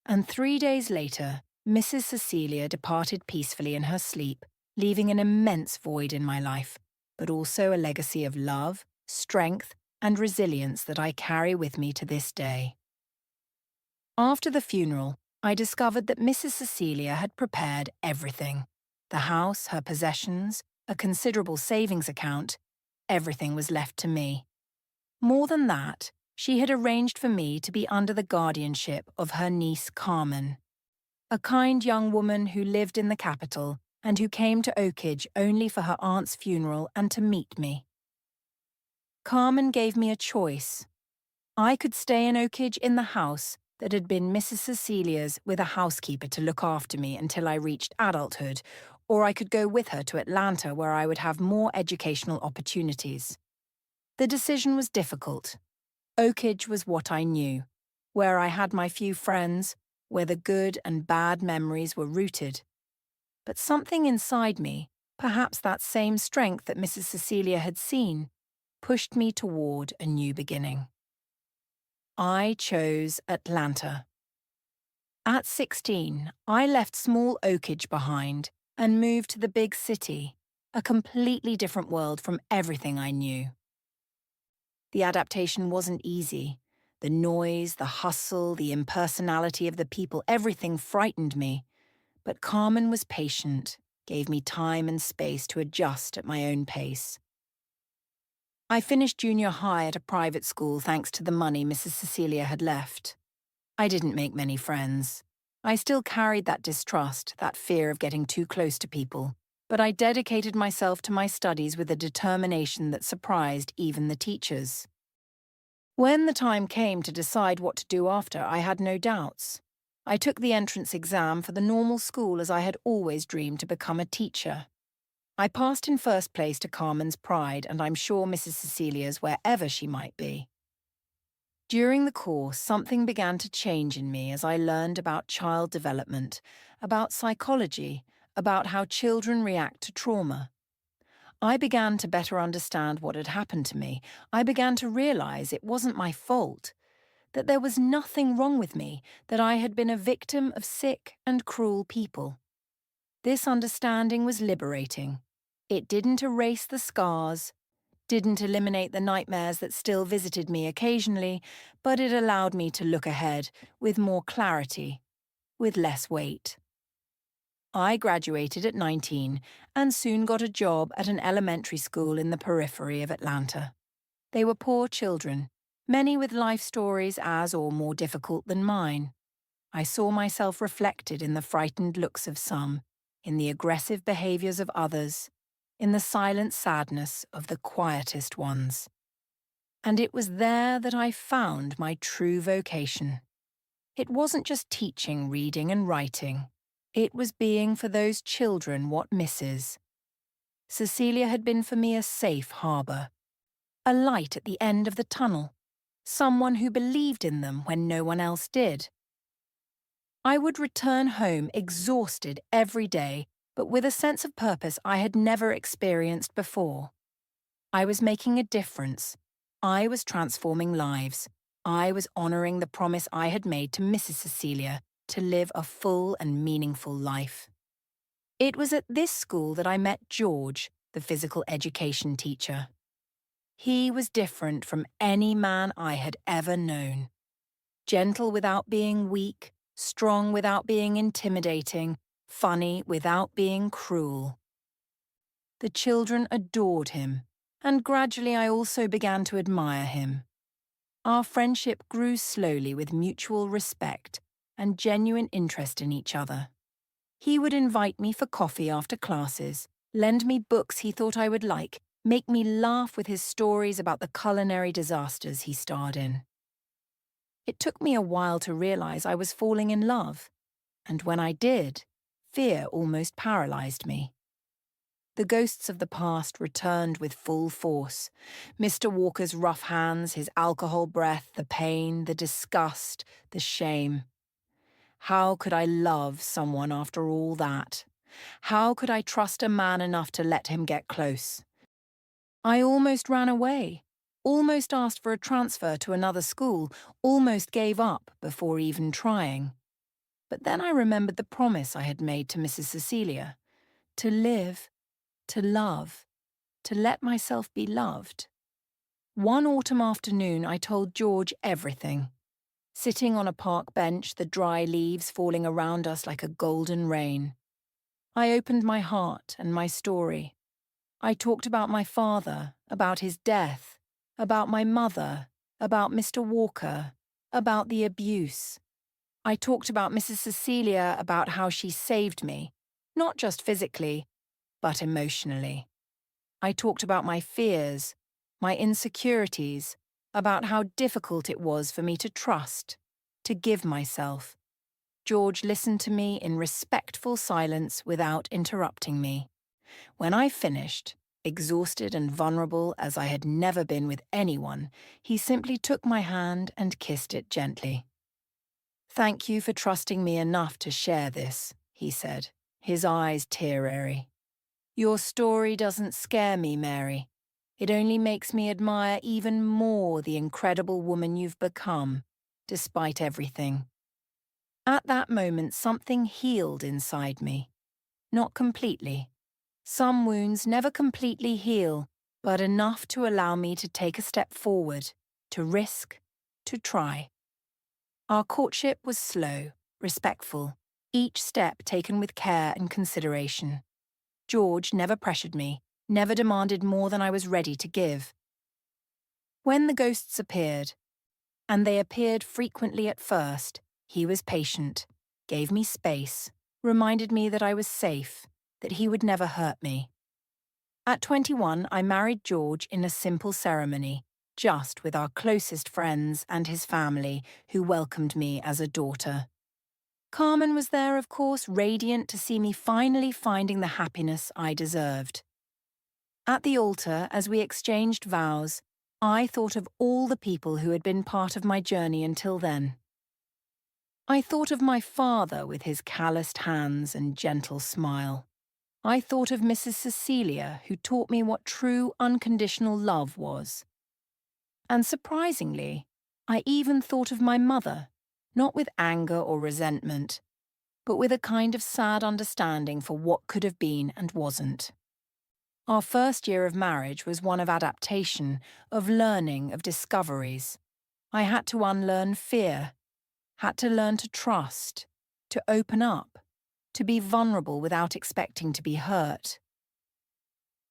And 3 days later, Mrs. Cecilia departed peacefully in her sleep, leaving an immense void in my life, but also a legacy of love, strength, and resilience that I carry with me to this day. After the funeral, I discovered that Mrs. Cecilia had prepared everything. The house, her possessions, a considerable savings account, everything was left to me. More than that, she had arranged for me to be under the guardianship of her niece Carmen, a kind young woman who lived in the capital and who came to Oakage only for her aunt's funeral and to meet me. Carmen gave me a choice. I could stay in Oakage in the house that had been Mrs. Cecilia's with a housekeeper to look after me until I reached adulthood, or I could go with her to Atlanta where I would have more educational opportunities. The decision was difficult. Oakage was what I knew, where I had my few friends, where the good and bad memories were rooted. But something inside me, perhaps that same strength that Mrs. Cecilia had seen, pushed me toward a new beginning. I chose Atlanta. At 16, I left small Oakage behind and moved to the big city, a completely different world from everything I knew. The adaptation wasn't easy. The noise, the hustle, the impersonality of the people, everything frightened me. But Carmen was patient, gave me time and space to adjust at my own pace. I finished junior high at a private school thanks to the money Mrs. Cecilia had left. I didn't make many friends. I still carried that distrust, that fear of getting too close to people, but I dedicated myself to my studies with a determination that surprised even the teachers. When the time came to decide what to do after, I had no doubts. I took the entrance exam for the normal school as I had always dreamed to become a teacher. I passed in first place to Carmen's pride, and I'm sure Mrs. Cecilia's wherever she might be. During the course, something began to change in me as I learned about child development, about psychology, about how children react to trauma. I began to better understand what had happened to me. I began to realize it wasn't my fault, that there was nothing wrong with me, that I had been a victim of sick and cruel people. This understanding was liberating. It didn't erase the scars, didn't eliminate the nightmares that still visited me occasionally, but it allowed me to look ahead with more clarity, with less weight. I graduated at 19 and soon got a job at an elementary school in the periphery of Atlanta. They were poor children, many with life stories as or more difficult than mine. I saw myself reflected in the frightened looks of some, in the aggressive behaviors of others, in the silent sadness of the quietest ones. And it was there that I found my true vocation. It wasn't just teaching, reading, and writing. It was being for those children what misses. Cecilia had been for me a safe harbour, a light at the end of the tunnel, someone who believed in them when no one else did. I would return home exhausted every day, but with a sense of purpose I had never experienced before. I was making a difference. I was transforming lives. I was honouring the promise I had made to Mrs. Cecilia to live a full and meaningful life. It was at this school that I met George, the physical education teacher. He was different from any man I had ever known. Gentle without being weak, strong without being intimidating, funny without being cruel. The children adored him, and gradually I also began to admire him. Our friendship grew slowly with mutual respect and genuine interest in each other. He would invite me for coffee after classes, lend me books he thought I would like, make me laugh with his stories about the culinary disasters he starred in. It took me a while to realize I was falling in love, and when I did, fear almost paralyzed me. The ghosts of the past returned with full force. Mr. Walker's rough hands, his alcohol breath, the pain, the disgust, the shame. How could I love someone after all that? How could I trust a man enough to let him get close? I almost ran away, almost asked for a transfer to another school, almost gave up before even trying. But then I remembered the promise I had made to Mrs. Cecilia, to live, to love, to let myself be loved. One autumn afternoon, I told George everything. Sitting on a park bench, the dry leaves falling around us like a golden rain. I opened my heart and my story. I talked about my father, about his death, about my mother, about Mr. Walker, about the abuse. I talked about Mrs. Cecilia, about how she saved me, not just physically, but emotionally. I talked about my fears, my insecurities, about how difficult it was for me to trust, to give myself. George listened to me in respectful silence without interrupting me. When I finished, exhausted and vulnerable as I had never been with anyone, he simply took my hand and kissed it gently. "Thank you for trusting me enough to share this," he said, his eyes tear-airy. "Your story doesn't scare me, Mary. It only makes me admire even more the incredible woman you've become, despite everything." At that moment, something healed inside me. Not completely. Some wounds never completely heal, but enough to allow me to take a step forward, to risk, to try. Our courtship was slow, respectful, each step taken with care and consideration. George never pressured me, never demanded more than I was ready to give. When the ghosts appeared, and they appeared frequently at first, he was patient, gave me space, reminded me that I was safe, that he would never hurt me. At 21, I married George in a simple ceremony, just with our closest friends and his family, who welcomed me as a daughter. Carmen was there, of course, radiant to see me finally finding the happiness I deserved. At the altar, as we exchanged vows, I thought of all the people who had been part of my journey until then. I thought of my father with his calloused hands and gentle smile. I thought of Mrs. Cecilia, who taught me what true unconditional love was. And surprisingly, I even thought of my mother, not with anger or resentment, but with a kind of sad understanding for what could have been and wasn't. Our first year of marriage was one of adaptation, of learning, of discoveries. I had to unlearn fear, had to learn to trust, to open up, to be vulnerable without expecting to be hurt.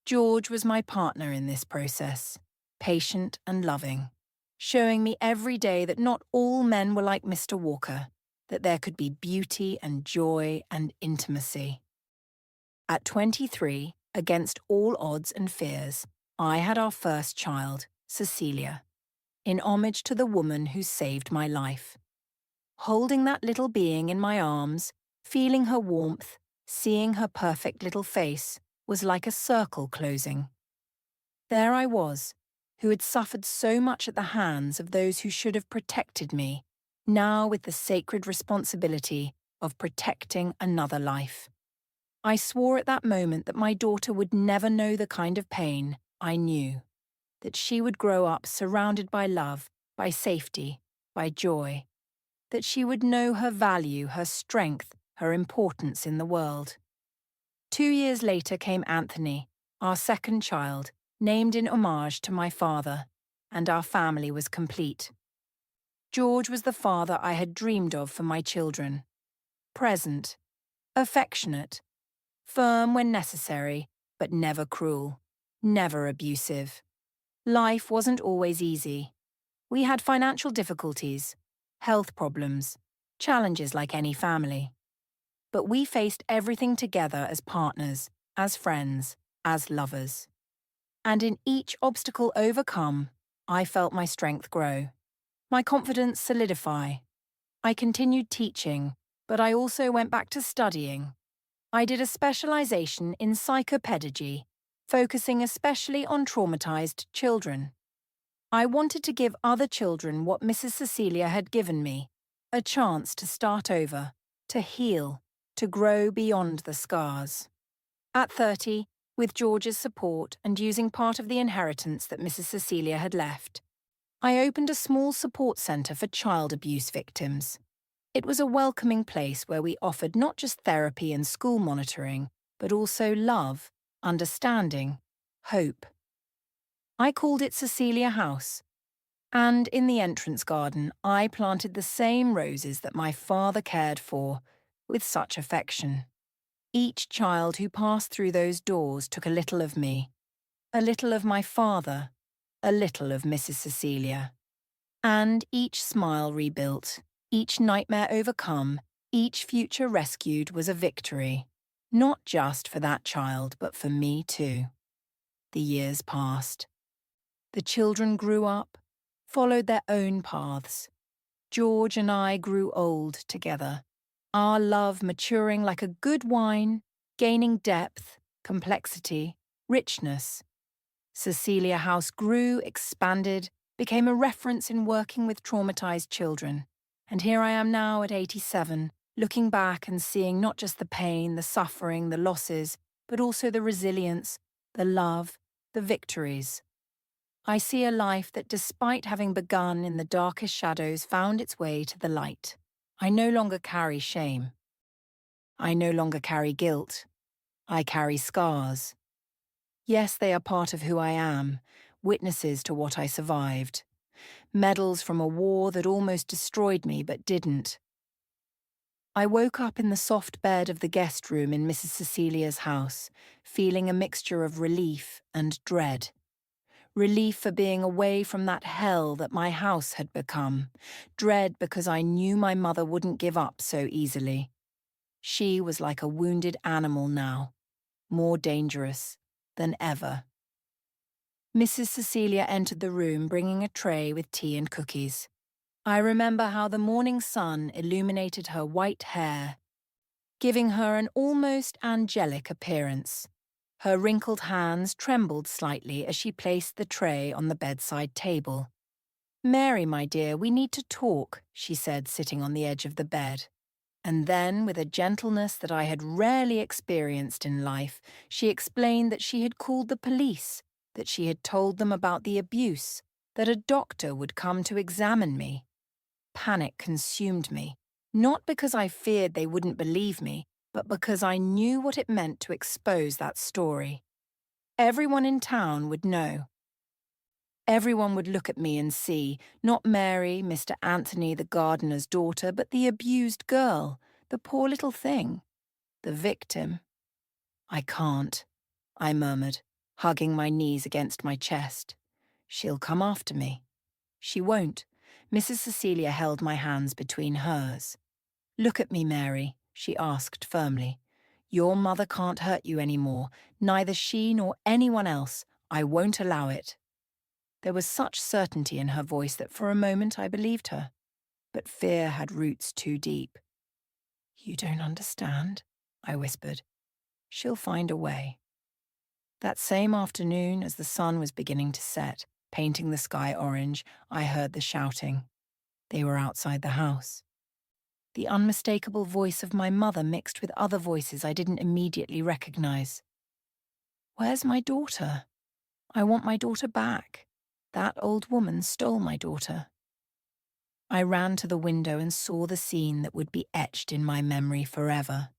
George was my partner in this process, patient and loving, showing me every day that not all men were like Mr. Walker, that there could be beauty and joy and intimacy. At 23, against all odds and fears, I had our first child, Cecilia, in homage to the woman who saved my life. Holding that little being in my arms, feeling her warmth, seeing her perfect little face, was like a circle closing. There I was, who had suffered so much at the hands of those who should have protected me, now with the sacred responsibility of protecting another life. I swore at that moment that my daughter would never know the kind of pain I knew, that she would grow up surrounded by love, by safety, by joy, that she would know her value, her strength, her importance in the world. 2 years later came Anthony, our second child, named in homage to my father, and our family was complete. George was the father I had dreamed of for my children. Present, affectionate, firm when necessary, but never cruel, never abusive. Life wasn't always easy. We had financial difficulties, health problems, challenges like any family. But we faced everything together as partners, as friends, as lovers. And in each obstacle overcome, I felt my strength grow, my confidence solidify. I continued teaching, but I also went back to studying. I did a specialization in psychopedagogy, focusing especially on traumatized children. I wanted to give other children what Mrs. Cecilia had given me, a chance to start over, to heal, to grow beyond the scars. At 30, With George's support and using part of the inheritance that Mrs. Cecilia had left, I opened a small support centre for child abuse victims. It was a welcoming place where we offered not just therapy and school monitoring, but also love, understanding, hope. I called it Cecilia House, and in the entrance garden I planted the same roses that my father cared for with such affection. Each child who passed through those doors took a little of me, a little of my father, a little of Mrs. Cecilia. And each smile rebuilt, each nightmare overcome, each future rescued was a victory, not just for that child, but for me too. The years passed. The children grew up, followed their own paths. George and I grew old together, our love maturing like a good wine, gaining depth, complexity, richness. Cecilia House grew, expanded, became a reference in working with traumatized children. And here I am now at 87, looking back and seeing not just the pain, the suffering, the losses, but also the resilience, the love, the victories. I see a life that, despite having begun in the darkest shadows, found its way to the light. I no longer carry shame. I no longer carry guilt. I carry scars. Yes, they are part of who I am, witnesses to what I survived. Medals from a war that almost destroyed me but didn't. I woke up in the soft bed of the guest room in Mrs. Cecilia's house, feeling a mixture of relief and dread. Relief for being away from that hell that my house had become. Dread because I knew my mother wouldn't give up so easily. She was like a wounded animal now, more dangerous than ever. Mrs. Cecilia entered the room bringing a tray with tea and cookies. I remember how the morning sun illuminated her white hair, giving her an almost angelic appearance. Her wrinkled hands trembled slightly as she placed the tray on the bedside table. "Mary, my dear, we need to talk," she said, sitting on the edge of the bed. And then, with a gentleness that I had rarely experienced in life, she explained that she had called the police, that she had told them about the abuse, that a doctor would come to examine me. Panic consumed me, not because I feared they wouldn't believe me, but because I knew what it meant to expose that story. Everyone in town would know. Everyone would look at me and see, not Mary, Mr. Anthony, the gardener's daughter, but the abused girl, the poor little thing, the victim. "I can't," I murmured, hugging my knees against my chest. "She'll come after me." "She won't." Mrs. Cecilia held my hands between hers. "Look at me, Mary," she asked firmly. "Your mother can't hurt you anymore, neither she nor anyone else. I won't allow it." There was such certainty in her voice that for a moment I believed her. But fear had roots too deep. "You don't understand," I whispered. "She'll find a way." That same afternoon, as the sun was beginning to set, painting the sky orange, I heard the shouting. They were outside the house. The unmistakable voice of my mother mixed with other voices I didn't immediately recognize. "Where's my daughter? I want my daughter back. That old woman stole my daughter." I ran to the window and saw the scene that would be etched in my memory forever.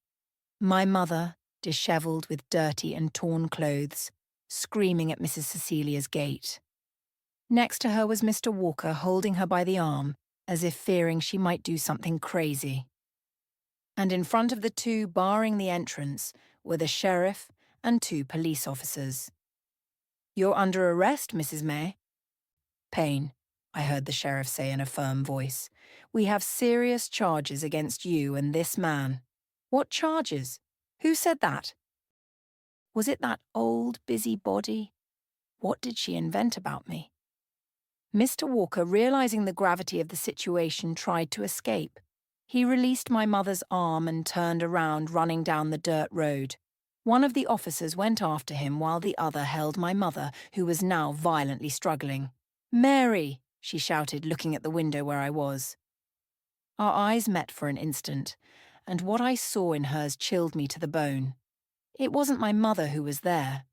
My mother, dishevelled with dirty and torn clothes, screaming at Mrs. Cecilia's gate. Next to her was Mr. Walker holding her by the arm, as if fearing she might do something crazy. And in front of the two barring the entrance were the sheriff and 2 police officers. "You're under arrest, Mrs. May." "Payne," I heard the sheriff say in a firm voice. "We have serious charges against you and this man." "What charges? Who said that?" Was it that old, busy body? What did she invent about me? Mr. Walker, realizing the gravity of the situation, tried to escape. He released my mother's arm and turned around, running down the dirt road. One of the officers went after him while the other held my mother, who was now violently struggling. "Mary!" she shouted, looking at the window where I was. Our eyes met for an instant, and what I saw in hers chilled me to the bone. It wasn't my mother who was there,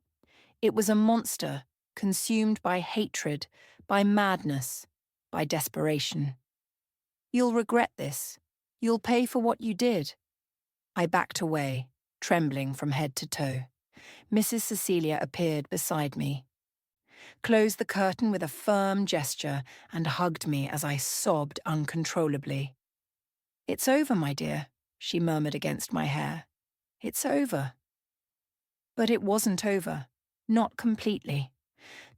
It was a monster, consumed by hatred, by madness, by desperation. "You'll regret this. You'll pay for what you did." I backed away, trembling from head to toe. Mrs. Cecilia appeared beside me, closed the curtain with a firm gesture, and hugged me as I sobbed uncontrollably. "It's over, my dear," she murmured against my hair. "It's over." But it wasn't over. Not completely.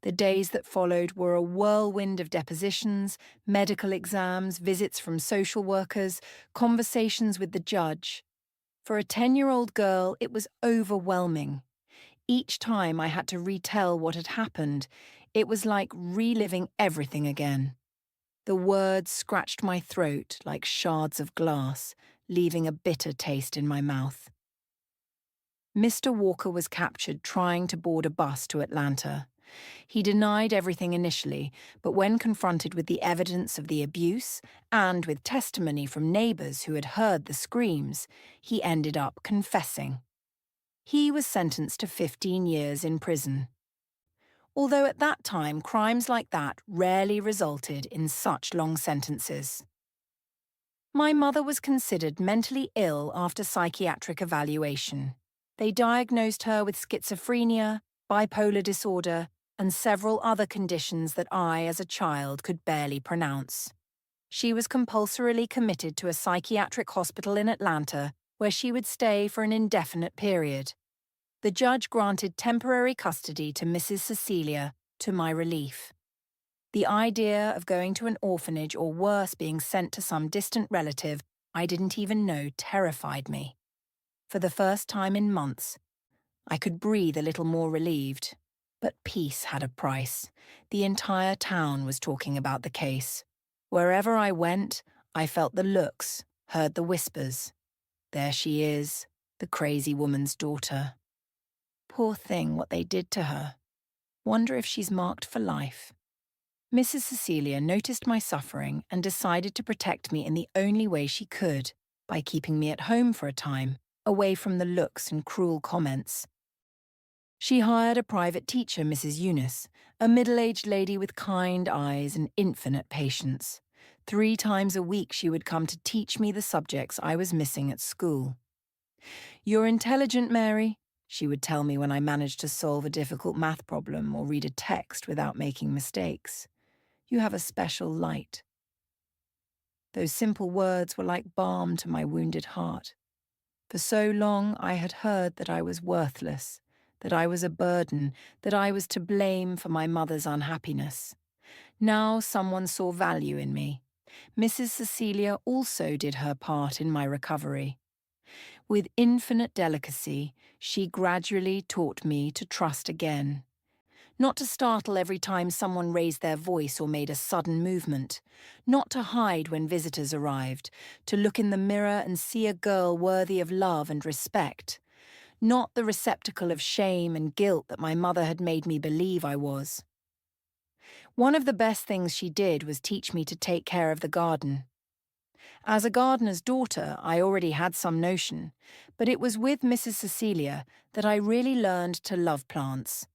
The days that followed were a whirlwind of depositions, medical exams, visits from social workers, conversations with the judge. For a 10-year-old girl, it was overwhelming. Each time I had to retell what had happened, it was like reliving everything again. The words scratched my throat like shards of glass, leaving a bitter taste in my mouth. Mr. Walker was captured trying to board a bus to Atlanta. He denied everything initially, but when confronted with the evidence of the abuse and with testimony from neighbors who had heard the screams, he ended up confessing. He was sentenced to 15 years in prison. Although at that time crimes like that rarely resulted in such long sentences. My mother was considered mentally ill after psychiatric evaluation. They diagnosed her with schizophrenia, bipolar disorder, and several other conditions that I, as a child, could barely pronounce. She was compulsorily committed to a psychiatric hospital in Atlanta, where she would stay for an indefinite period. The judge granted temporary custody to Mrs. Cecilia, to my relief. The idea of going to an orphanage or worse, being sent to some distant relative I didn't even know terrified me. For the first time in months, I could breathe a little more relieved. But peace had a price. The entire town was talking about the case. Wherever I went, I felt the looks, heard the whispers. There she is, the crazy woman's daughter. Poor thing, what they did to her. Wonder if she's marked for life. Mrs. Cecilia noticed my suffering and decided to protect me in the only way she could, by keeping me at home for a time, away from the looks and cruel comments. She hired a private teacher, Mrs. Eunice, a middle-aged lady with kind eyes and infinite patience. 3 times a week she would come to teach me the subjects I was missing at school. "You're intelligent, Mary," she would tell me when I managed to solve a difficult math problem or read a text without making mistakes. "You have a special light." Those simple words were like balm to my wounded heart. For so long I had heard that I was worthless, that I was a burden, that I was to blame for my mother's unhappiness. Now someone saw value in me. Mrs. Cecilia also did her part in my recovery. With infinite delicacy, she gradually taught me to trust again. Not to startle every time someone raised their voice or made a sudden movement. Not to hide when visitors arrived. To look in the mirror and see a girl worthy of love and respect. Not the receptacle of shame and guilt that my mother had made me believe I was. One of the best things she did was teach me to take care of the garden. As a gardener's daughter, I already had some notion, but it was with Mrs. Cecilia that I really learned to love plants.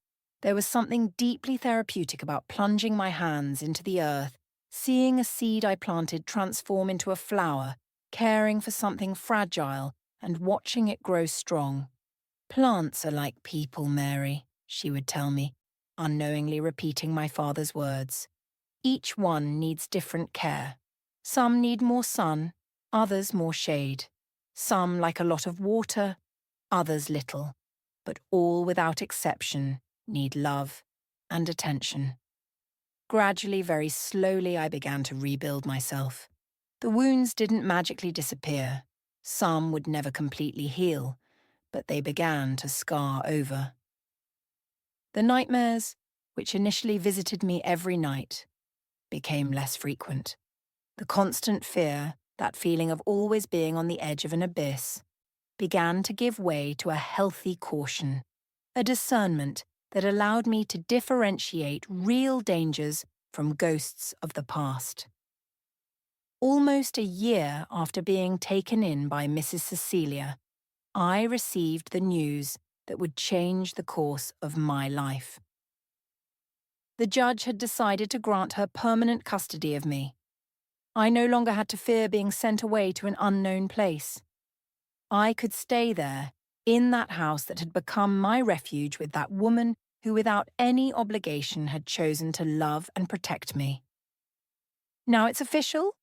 There was something deeply therapeutic about plunging my hands into the earth, seeing a seed I planted transform into a flower, caring for something fragile, and watching it grow strong. "Plants are like people, Mary," she would tell me, unknowingly repeating my father's words. "Each one needs different care. Some need more sun, others more shade. Some like a lot of water, others little. But all without exception need love and attention." Gradually, very slowly, I began to rebuild myself. The wounds didn't magically disappear. Some would never completely heal, but they began to scar over. The nightmares, which initially visited me every night, became less frequent. The constant fear, that feeling of always being on the edge of an abyss, began to give way to a healthy caution, a discernment that allowed me to differentiate real dangers from ghosts of the past. Almost a year after being taken in by Mrs. Cecilia, I received the news that would change the course of my life. The judge had decided to grant her permanent custody of me. I no longer had to fear being sent away to an unknown place. I could stay there, in that house that had become my refuge with that woman who without any obligation had chosen to love and protect me. "Now it's official,"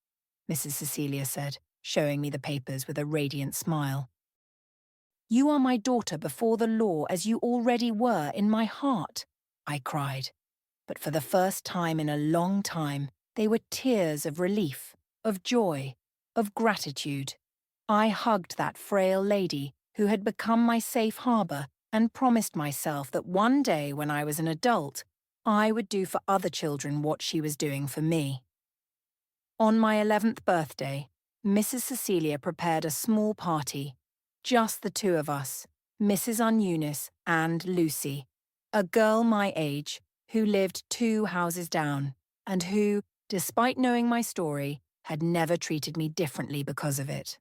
Mrs. Cecilia said, showing me the papers with a radiant smile. "You are my daughter before the law as you already were in my heart," I cried. But for the first time in a long time, they were tears of relief, of joy, of gratitude. I hugged that frail lady who had become my safe harbour and promised myself that one day when I was an adult, I would do for other children what she was doing for me. On my 11th birthday, Mrs. Cecilia prepared a small party, just the two of us, Mrs. Uneunice and Lucy, a girl my age, who lived 2 houses down, and who, despite knowing my story, had never treated me differently because of it.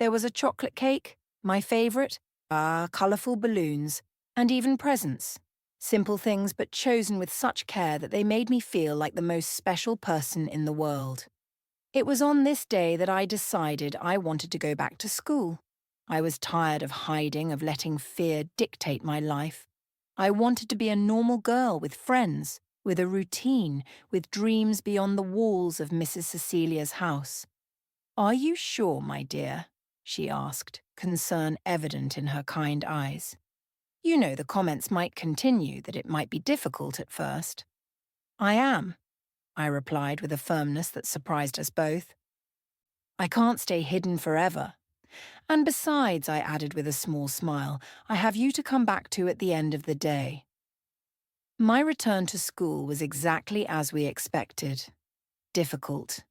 There was a chocolate cake, my favourite, colourful balloons, and even presents. Simple things but chosen with such care that they made me feel like the most special person in the world. It was on this day that I decided I wanted to go back to school. I was tired of hiding, of letting fear dictate my life. I wanted to be a normal girl with friends, with a routine, with dreams beyond the walls of Mrs. Cecilia's house. "Are you sure, my dear?" she asked, concern evident in her kind eyes. "You know the comments might continue, that it might be difficult at first." "I am," I replied with a firmness that surprised us both. "I can't stay hidden forever. And besides," I added with a small smile, "I have you to come back to at the end of the day." My return to school was exactly as we expected. Difficult.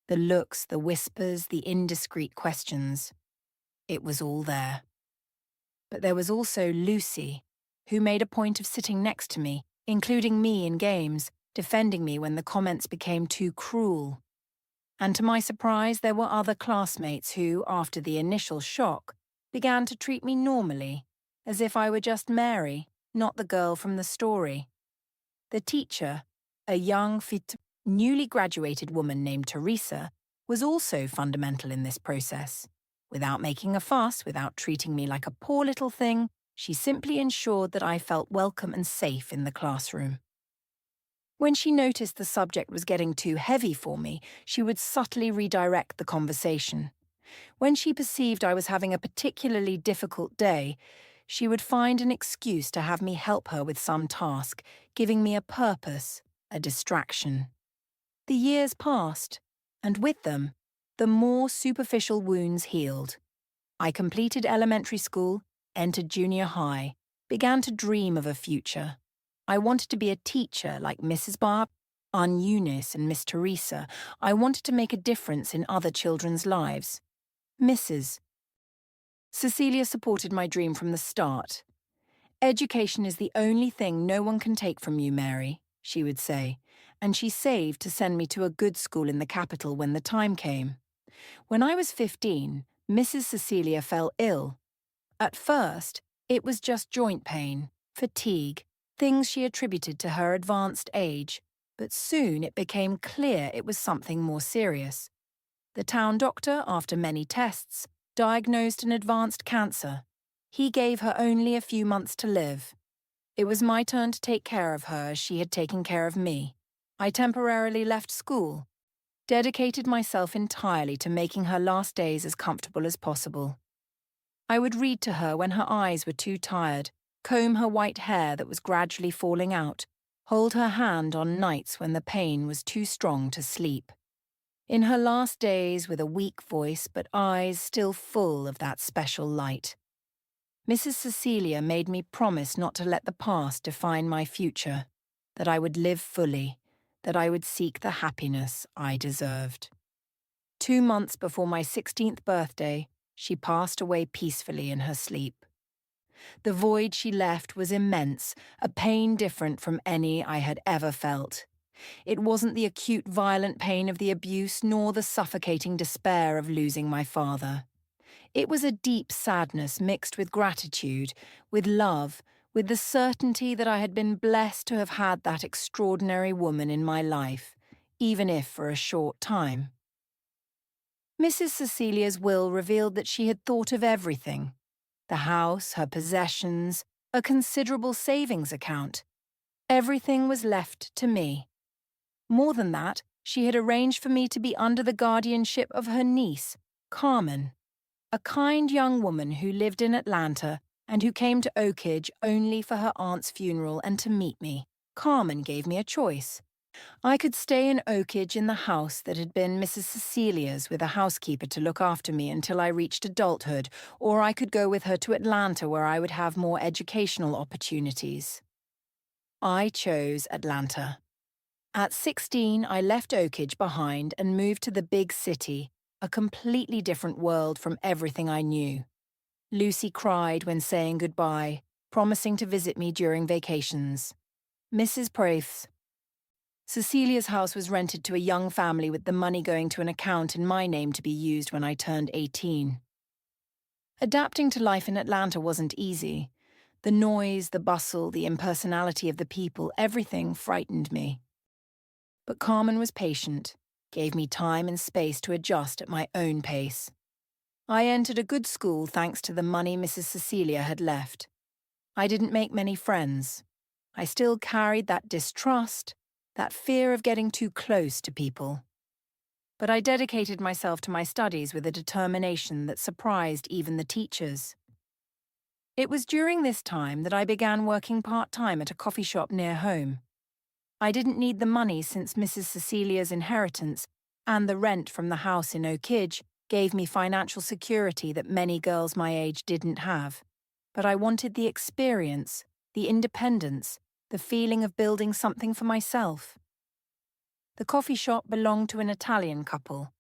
The looks, the whispers, the indiscreet questions. It was all there. But there was also Lucy, who made a point of sitting next to me, including me in games, defending me when the comments became too cruel. And to my surprise, there were other classmates who, after the initial shock, began to treat me normally, as if I were just Mary, not the girl from the story. The teacher, a young, fit, newly graduated woman named Teresa, was also fundamental in this process. Without making a fuss, without treating me like a poor little thing, she simply ensured that I felt welcome and safe in the classroom. When she noticed the subject was getting too heavy for me, she would subtly redirect the conversation. When she perceived I was having a particularly difficult day, she would find an excuse to have me help her with some task, giving me a purpose, a distraction. The years passed, and with them, the more superficial wounds healed. I completed elementary school, entered junior high, began to dream of a future. I wanted to be a teacher like Mrs. Barb, Aunt Eunice and Miss Teresa. I wanted to make a difference in other children's lives. Mrs. Cecilia supported my dream from the start. "Education is the only thing no one can take from you, Mary," she would say, and she saved to send me to a good school in the capital when the time came. When I was 15, Mrs. Cecilia fell ill. At first, it was just joint pain, fatigue, things she attributed to her advanced age, but soon it became clear it was something more serious. The town doctor, after many tests, diagnosed an advanced cancer. He gave her only a few months to live. It was my turn to take care of her as she had taken care of me. I temporarily left school, dedicated myself entirely to making her last days as comfortable as possible. I would read to her when her eyes were too tired, comb her white hair that was gradually falling out, hold her hand on nights when the pain was too strong to sleep. In her last days, with a weak voice but eyes still full of that special light, Mrs. Cecilia made me promise not to let the past define my future, that I would live fully, that I would seek the happiness I deserved. 2 months before my 16th birthday, she passed away peacefully in her sleep. The void she left was immense, a pain different from any I had ever felt. It wasn't the acute violent pain of the abuse nor the suffocating despair of losing my father. It was a deep sadness mixed with gratitude, with love, with the certainty that I had been blessed to have had that extraordinary woman in my life, even if for a short time. Mrs. Cecilia's will revealed that she had thought of everything: the house, her possessions, a considerable savings account. Everything was left to me. More than that, she had arranged for me to be under the guardianship of her niece, Carmen, a kind young woman who lived in Atlanta and who came to Oakridge only for her aunt's funeral and to meet me. Carmen gave me a choice. I could stay in Oakridge in the house that had been Mrs. Cecilia's with a housekeeper to look after me until I reached adulthood, or I could go with her to Atlanta where I would have more educational opportunities. I chose Atlanta. At 16, I left Oakridge behind and moved to the big city, a completely different world from everything I knew. Lucy cried when saying goodbye, promising to visit me during vacations. Mrs. Praith's. Cecilia's house was rented to a young family with the money going to an account in my name to be used when I turned 18. Adapting to life in Atlanta wasn't easy. The noise, the bustle, the impersonality of the people, everything frightened me. But Carmen was patient, gave me time and space to adjust at my own pace. I entered a good school thanks to the money Mrs. Cecilia had left. I didn't make many friends. I still carried that distrust, that fear of getting too close to people. But I dedicated myself to my studies with a determination that surprised even the teachers. It was during this time that I began working part-time at a coffee shop near home. I didn't need the money since Mrs. Cecilia's inheritance and the rent from the house in Oakridge gave me financial security that many girls my age didn't have. But I wanted the experience, the independence, the feeling of building something for myself. The coffee shop belonged to an Italian couple,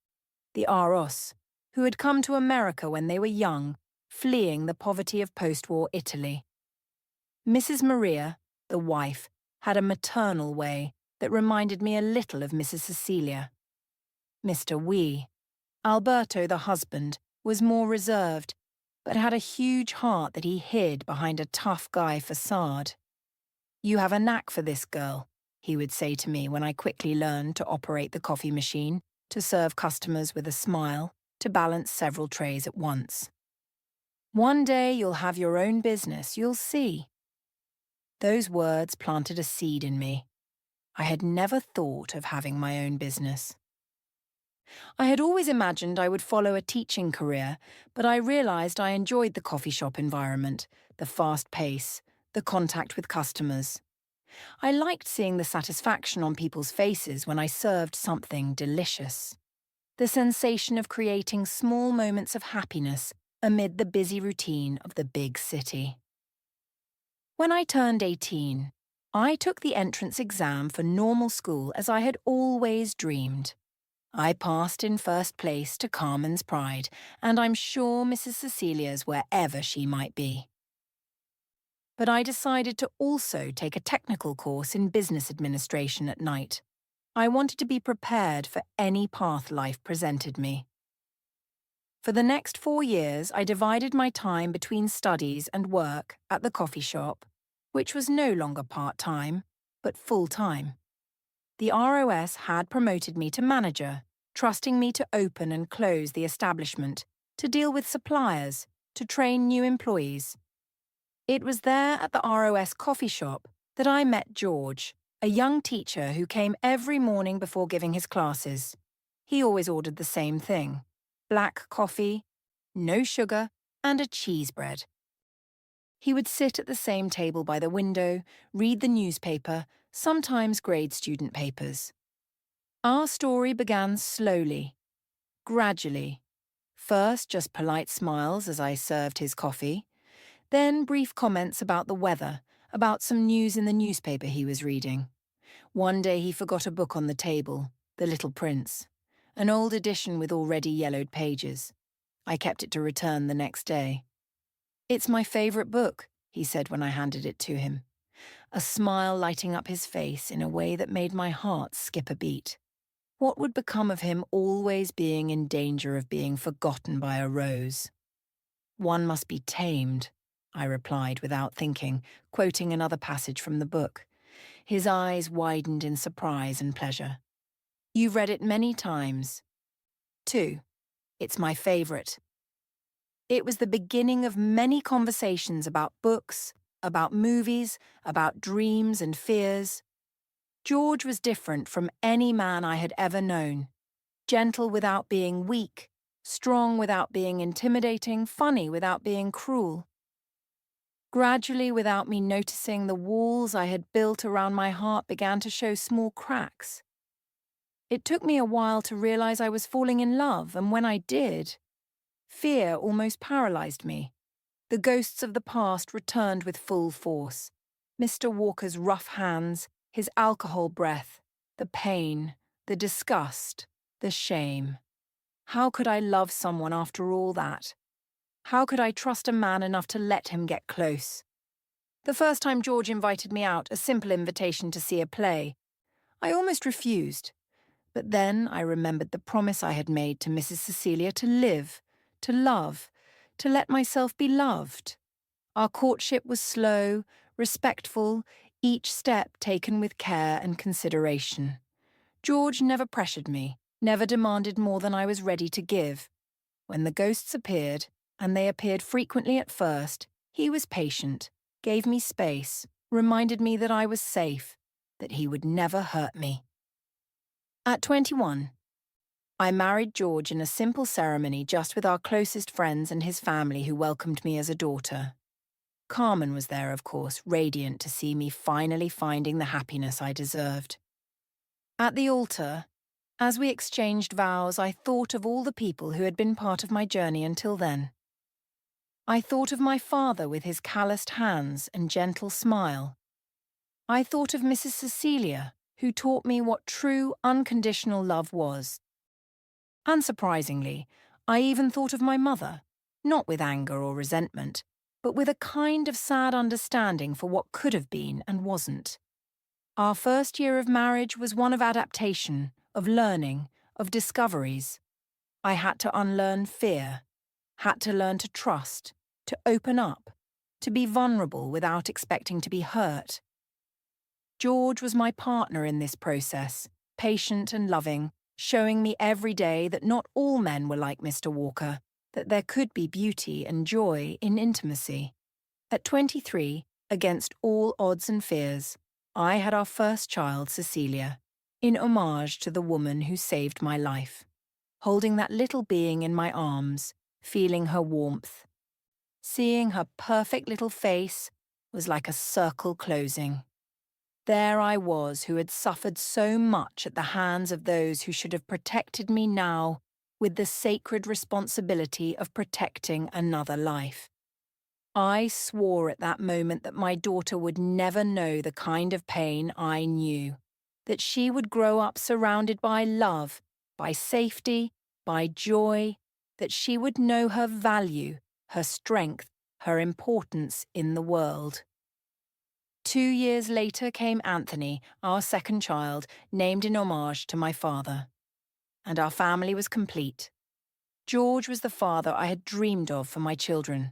the Aros, who had come to America when they were young, fleeing the poverty of post-war Italy. Mrs. Maria, the wife, had a maternal way that reminded me a little of Mrs. Cecilia. Mr. Wee, Alberto the husband, was more reserved, but had a huge heart that he hid behind a tough guy facade. "You have a knack for this, girl," he would say to me when I quickly learned to operate the coffee machine, to serve customers with a smile, to balance several trays at once. "One day you'll have your own business, you'll see." Those words planted a seed in me. I had never thought of having my own business. I had always imagined I would follow a teaching career, but I realized I enjoyed the coffee shop environment, the fast pace, the contact with customers. I liked seeing the satisfaction on people's faces when I served something delicious. The sensation of creating small moments of happiness amid the busy routine of the big city. When I turned 18, I took the entrance exam for normal school as I had always dreamed. I passed in first place to Carmen's pride, and I'm sure Mrs. Cecilia's wherever she might be. But I decided to also take a technical course in business administration at night. I wanted to be prepared for any path life presented me. For the next 4 years, I divided my time between studies and work at the coffee shop, which was no longer part-time, but full-time. The ROS had promoted me to manager, trusting me to open and close the establishment, to deal with suppliers, to train new employees. It was there at the ROS coffee shop that I met George, a young teacher who came every morning before giving his classes. He always ordered the same thing: black coffee, no sugar, and a cheese bread. He would sit at the same table by the window, read the newspaper, sometimes grade student papers. Our story began slowly, gradually. First, just polite smiles as I served his coffee, then brief comments about the weather, about some news in the newspaper he was reading. One day he forgot a book on the table, The Little Prince, an old edition with already yellowed pages. I kept it to return the next day. "It's my favourite book," he said when I handed it to him, a smile lighting up his face in a way that made my heart skip a beat. What would become of him always being in danger of being forgotten by a rose? One must be tamed, I replied without thinking, quoting another passage from the book. His eyes widened in surprise and pleasure. You've read it many times. 2. It's my favourite. It was the beginning of many conversations about books, about movies, about dreams and fears. George was different from any man I had ever known. Gentle without being weak, strong without being intimidating, funny without being cruel. Gradually, without me noticing, the walls I had built around my heart began to show small cracks. It took me a while to realize I was falling in love, and when I did, fear almost paralyzed me. The ghosts of the past returned with full force. Mr. Walker's rough hands, his alcohol breath, the pain, the disgust, the shame. How could I love someone after all that? How could I trust a man enough to let him get close? The first time George invited me out, a simple invitation to see a play, I almost refused. But then I remembered the promise I had made to Mrs. Cecilia to live, to love, to let myself be loved. Our courtship was slow, respectful, each step taken with care and consideration. George never pressured me, never demanded more than I was ready to give. When the ghosts appeared, and they appeared frequently at first, he was patient, gave me space, reminded me that I was safe, that he would never hurt me. At 21, I married George in a simple ceremony just with our closest friends and his family who welcomed me as a daughter. Carmen was there, of course, radiant to see me finally finding the happiness I deserved. At the altar, as we exchanged vows, I thought of all the people who had been part of my journey until then. I thought of my father with his calloused hands and gentle smile. I thought of Mrs. Cecilia, who taught me what true, unconditional love was. Unsurprisingly, I even thought of my mother, not with anger or resentment, but with a kind of sad understanding for what could have been and wasn't. Our first year of marriage was one of adaptation, of learning, of discoveries. I had to unlearn fear, had to learn to trust, to open up, to be vulnerable without expecting to be hurt. George was my partner in this process, patient and loving, showing me every day that not all men were like Mr. Walker, that there could be beauty and joy in intimacy. At 23, against all odds and fears, I had our first child, Cecilia, in homage to the woman who saved my life, holding that little being in my arms, feeling her warmth. Seeing her perfect little face was like a circle closing. There I was, who had suffered so much at the hands of those who should have protected me now, with the sacred responsibility of protecting another life. I swore at that moment that my daughter would never know the kind of pain I knew, that she would grow up surrounded by love, by safety, by joy, that she would know her value, her strength, her importance in the world. 2 years later came Anthony, our second child, named in homage to my father. And our family was complete. George was the father I had dreamed of for my children.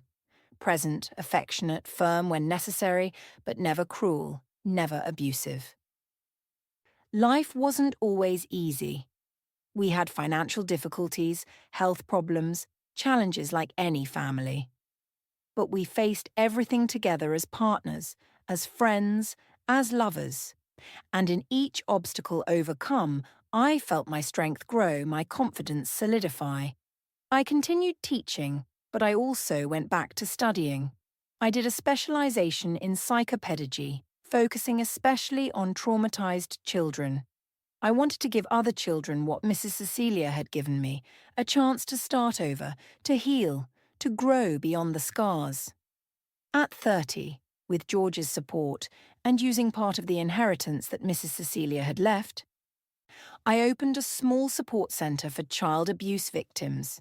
Present, affectionate, firm when necessary, but never cruel, never abusive. Life wasn't always easy. We had financial difficulties, health problems, challenges like any family. But we faced everything together as partners, as friends, as lovers. And in each obstacle overcome, I felt my strength grow, my confidence solidify. I continued teaching, but I also went back to studying. I did a specialization in psychopedagogy, focusing especially on traumatized children. I wanted to give other children what Mrs. Cecilia had given me, a chance to start over, to heal, to grow beyond the scars. At 30, with George's support, and using part of the inheritance that Mrs. Cecilia had left, I opened a small support centre for child abuse victims.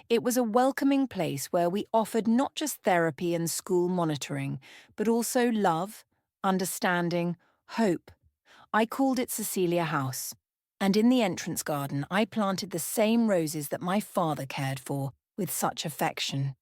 It was a welcoming place where we offered not just therapy and school monitoring, but also love, understanding, hope. I called it Cecilia House, and in the entrance garden I planted the same roses that my father cared for with such affection.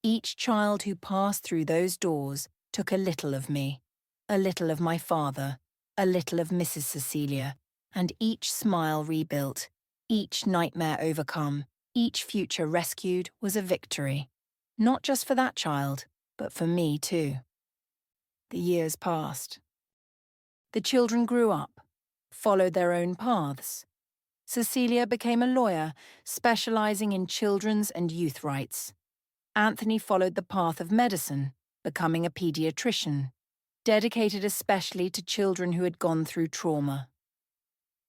Each child who passed through those doors took a little of me, a little of my father, a little of Mrs. Cecilia, and each smile rebuilt, each nightmare overcome, each future rescued was a victory. Not just for that child, but for me too. The years passed. The children grew up, followed their own paths. Cecilia became a lawyer, specializing in children's and youth rights. Anthony followed the path of medicine, becoming a pediatrician, dedicated especially to children who had gone through trauma.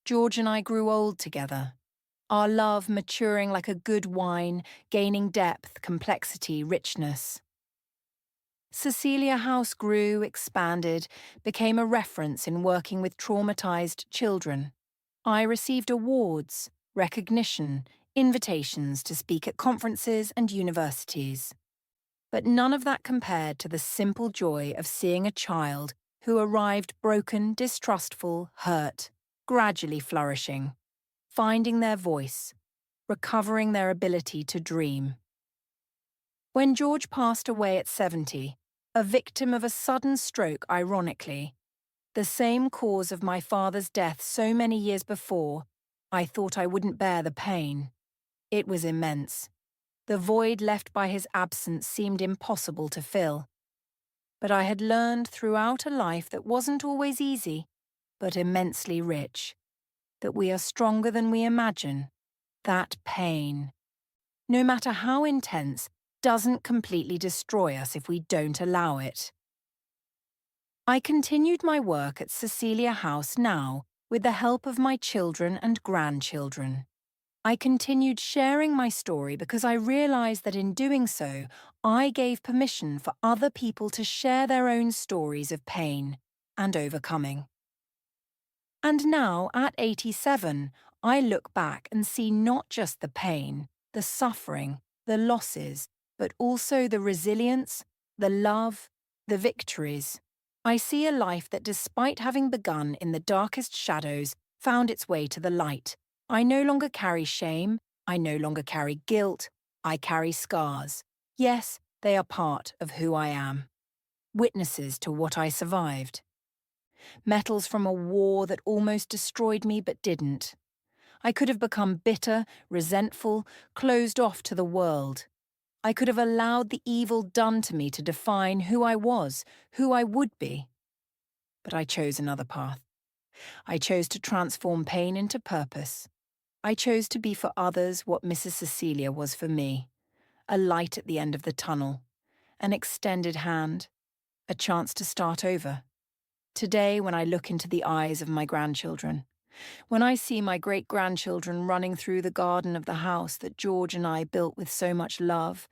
George and I grew old together, our love maturing like a good wine, gaining depth, complexity, richness. Cecilia House grew, expanded, became a reference in working with traumatized children. I received awards, recognition, invitations to speak at conferences and universities. But none of that compared to the simple joy of seeing a child who arrived broken, distrustful, hurt, gradually flourishing, finding their voice, recovering their ability to dream. When George passed away at 70, a victim of a sudden stroke, ironically, the same cause of my father's death so many years before, I thought I wouldn't bear the pain. It was immense. The void left by his absence seemed impossible to fill. But I had learned throughout a life that wasn't always easy, but immensely rich, that we are stronger than we imagine. That pain, no matter how intense, doesn't completely destroy us if we don't allow it. I continued my work at Cecilia House now with the help of my children and grandchildren. I continued sharing my story because I realized that in doing so, I gave permission for other people to share their own stories of pain and overcoming. And now, at 87, I look back and see not just the pain, the suffering, the losses, but also the resilience, the love, the victories. I see a life that, despite having begun in the darkest shadows, found its way to the light. I no longer carry shame, I no longer carry guilt, I carry scars. Yes, they are part of who I am. Witnesses to what I survived. Metals from a war that almost destroyed me but didn't. I could have become bitter, resentful, closed off to the world. I could have allowed the evil done to me to define who I was, who I would be. But I chose another path. I chose to transform pain into purpose. I chose to be for others what Mrs. Cecilia was for me. A light at the end of the tunnel. An extended hand. A chance to start over. Today, when I look into the eyes of my grandchildren, when I see my great-grandchildren running through the garden of the house that George and I built with so much love,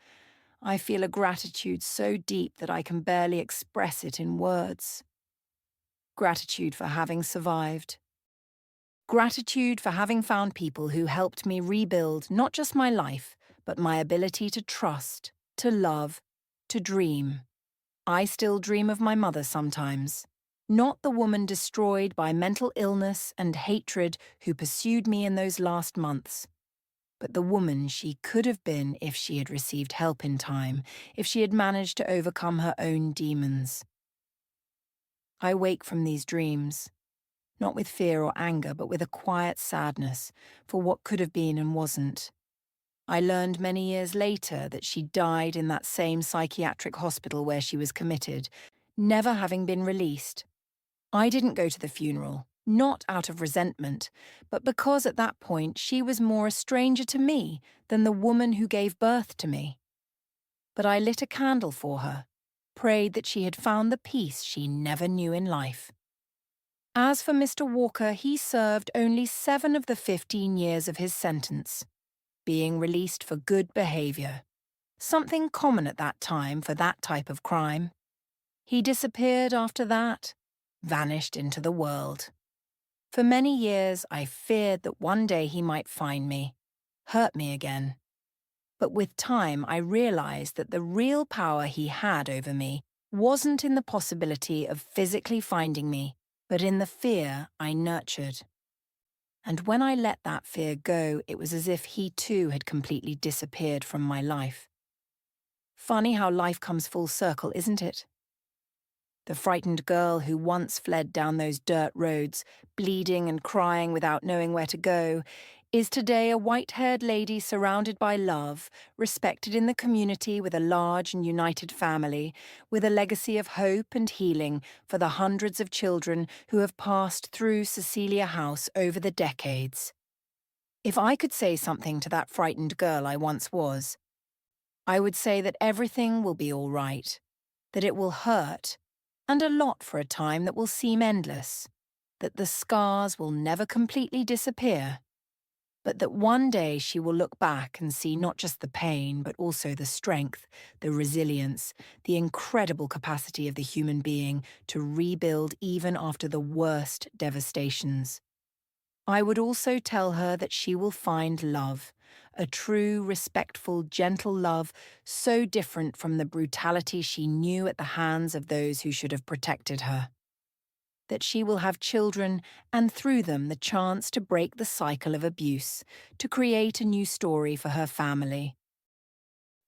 I feel a gratitude so deep that I can barely express it in words. Gratitude for having survived. Gratitude for having found people who helped me rebuild not just my life, but my ability to trust, to love, to dream. I still dream of my mother sometimes. Not the woman destroyed by mental illness and hatred who pursued me in those last months, but the woman she could have been if she had received help in time, if she had managed to overcome her own demons. I wake from these dreams, not with fear or anger, but with a quiet sadness for what could have been and wasn't. I learned many years later that she died in that same psychiatric hospital where she was committed, never having been released. I didn't go to the funeral, not out of resentment, but because at that point she was more a stranger to me than the woman who gave birth to me. But I lit a candle for her, prayed that she had found the peace she never knew in life. As for Mr. Walker, he served only 7 of the 15 years of his sentence, being released for good behavior, something common at that time for that type of crime. He disappeared after that, vanished into the world. For many years, I feared that one day he might find me, hurt me again. But with time, I realized that the real power he had over me wasn't in the possibility of physically finding me, but in the fear I nurtured. And when I let that fear go, it was as if he too had completely disappeared from my life. Funny how life comes full circle, isn't it? The frightened girl who once fled down those dirt roads, bleeding and crying without knowing where to go, is today a white-haired lady surrounded by love, respected in the community with a large and united family, with a legacy of hope and healing for the hundreds of children who have passed through Cecilia House over the decades. If I could say something to that frightened girl I once was, I would say that everything will be all right, that it will hurt, and a lot for a time that will seem endless, that the scars will never completely disappear, but that one day she will look back and see not just the pain, but also the strength, the resilience, the incredible capacity of the human being to rebuild even after the worst devastations. I would also tell her that she will find love, a true, respectful, gentle love, so different from the brutality she knew at the hands of those who should have protected her. That she will have children, and through them the chance to break the cycle of abuse, to create a new story for her family.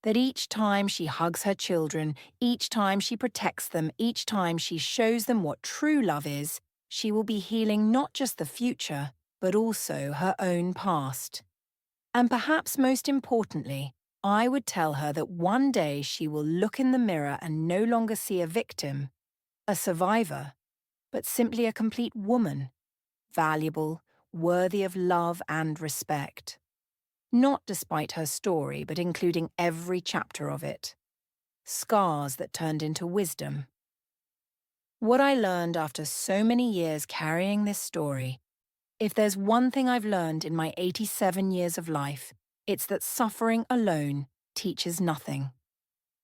That each time she hugs her children, each time she protects them, each time she shows them what true love is, she will be healing not just the future, but also her own past. And perhaps most importantly, I would tell her that one day she will look in the mirror and no longer see a victim, a survivor, but simply a complete woman, valuable, worthy of love and respect. Not despite her story, but including every chapter of it. Scars that turned into wisdom. What I learned after so many years carrying this story, if there's one thing I've learned in my 87 years of life, it's that suffering alone teaches nothing.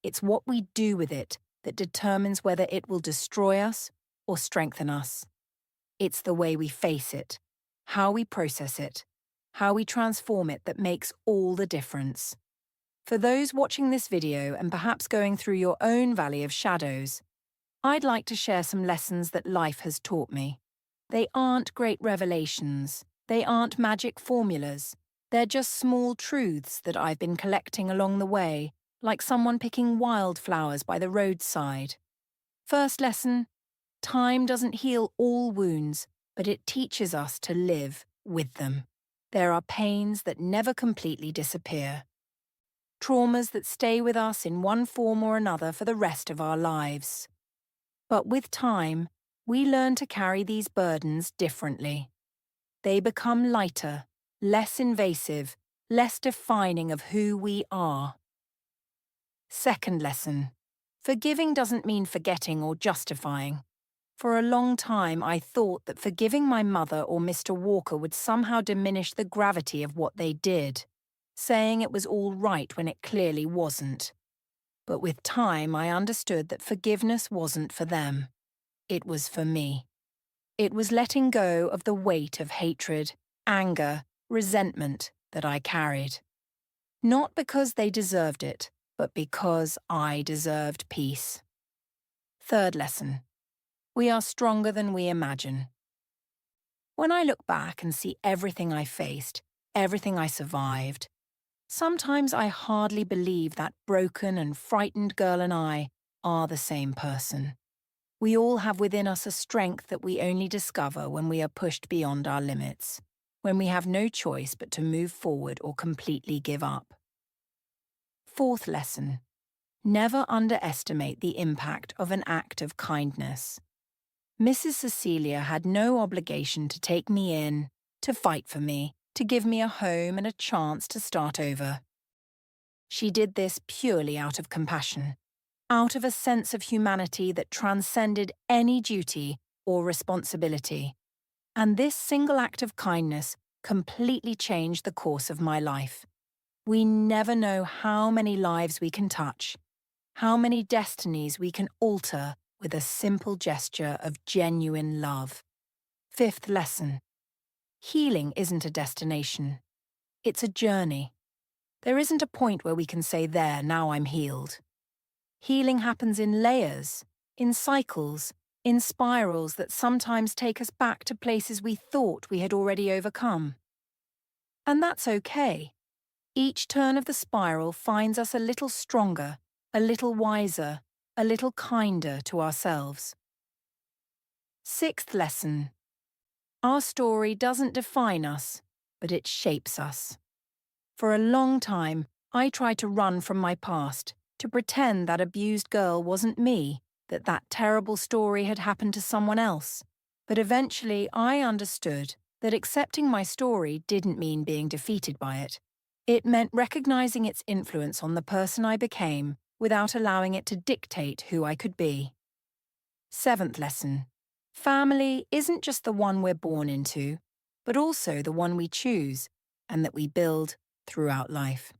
It's what we do with it that determines whether it will destroy us or strengthen us. It's the way we face it, how we process it, how we transform it that makes all the difference. For those watching this video and perhaps going through your own valley of shadows, I'd like to share some lessons that life has taught me. They aren't great revelations, they aren't magic formulas, they're just small truths that I've been collecting along the way, like someone picking wildflowers by the roadside. First lesson: time doesn't heal all wounds, but it teaches us to live with them. There are pains that never completely disappear. Traumas that stay with us in one form or another for the rest of our lives. But with time, we learn to carry these burdens differently. They become lighter, less invasive, less defining of who we are. Second lesson: forgiving doesn't mean forgetting or justifying. For a long time, I thought that forgiving my mother or Mr. Walker would somehow diminish the gravity of what they did, saying it was all right when it clearly wasn't. But with time, I understood that forgiveness wasn't for them. It was for me. It was letting go of the weight of hatred, anger, resentment that I carried. Not because they deserved it, but because I deserved peace. Third lesson: we are stronger than we imagine. When I look back and see everything I faced, everything I survived, sometimes I hardly believe that broken and frightened girl and I are the same person. We all have within us a strength that we only discover when we are pushed beyond our limits, when we have no choice but to move forward or completely give up. Fourth lesson: never underestimate the impact of an act of kindness. Mrs. Cecilia had no obligation to take me in, to fight for me, to give me a home and a chance to start over. She did this purely out of compassion, out of a sense of humanity that transcended any duty or responsibility. And this single act of kindness completely changed the course of my life. We never know how many lives we can touch, how many destinies we can alter with a simple gesture of genuine love. Fifth lesson: healing isn't a destination. It's a journey. There isn't a point where we can say, there, now I'm healed. Healing happens in layers, in cycles, in spirals that sometimes take us back to places we thought we had already overcome. And that's okay. Each turn of the spiral finds us a little stronger, a little wiser, a little kinder to ourselves. Sixth lesson. Our story doesn't define us, but it shapes us. For a long time, I tried to run from my past, to pretend that abused girl wasn't me, that that terrible story had happened to someone else. But eventually I understood that accepting my story didn't mean being defeated by it. It meant recognizing its influence on the person I became without allowing it to dictate who I could be. Seventh lesson. Family isn't just the one we're born into, but also the one we choose and that we build throughout life.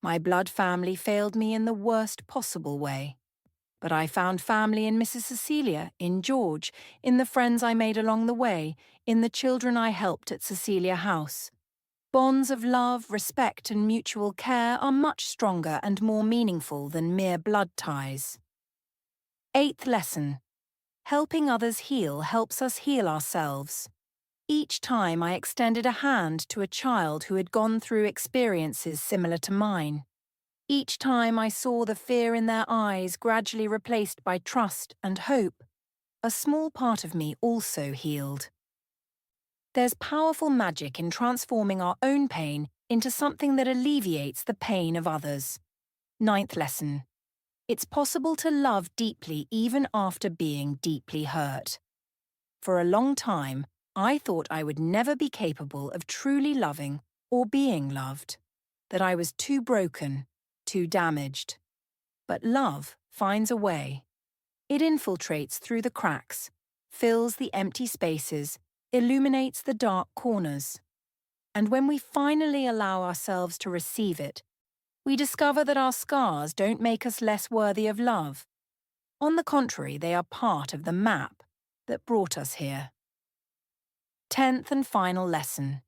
My blood family failed me in the worst possible way. But I found family in Mrs. Cecilia, in George, in the friends I made along the way, in the children I helped at Cecilia House. Bonds of love, respect and mutual care are much stronger and more meaningful than mere blood ties. Eighth lesson. Helping others heal helps us heal ourselves. Each time I extended a hand to a child who had gone through experiences similar to mine. Each time I saw the fear in their eyes gradually replaced by trust and hope, a small part of me also healed. There's powerful magic in transforming our own pain into something that alleviates the pain of others. Ninth lesson. It's possible to love deeply even after being deeply hurt. For a long time, I thought I would never be capable of truly loving or being loved, that I was too broken, too damaged. But love finds a way. It infiltrates through the cracks, fills the empty spaces, illuminates the dark corners. And when we finally allow ourselves to receive it, we discover that our scars don't make us less worthy of love. On the contrary, they are part of the map that brought us here. 10th and final lesson.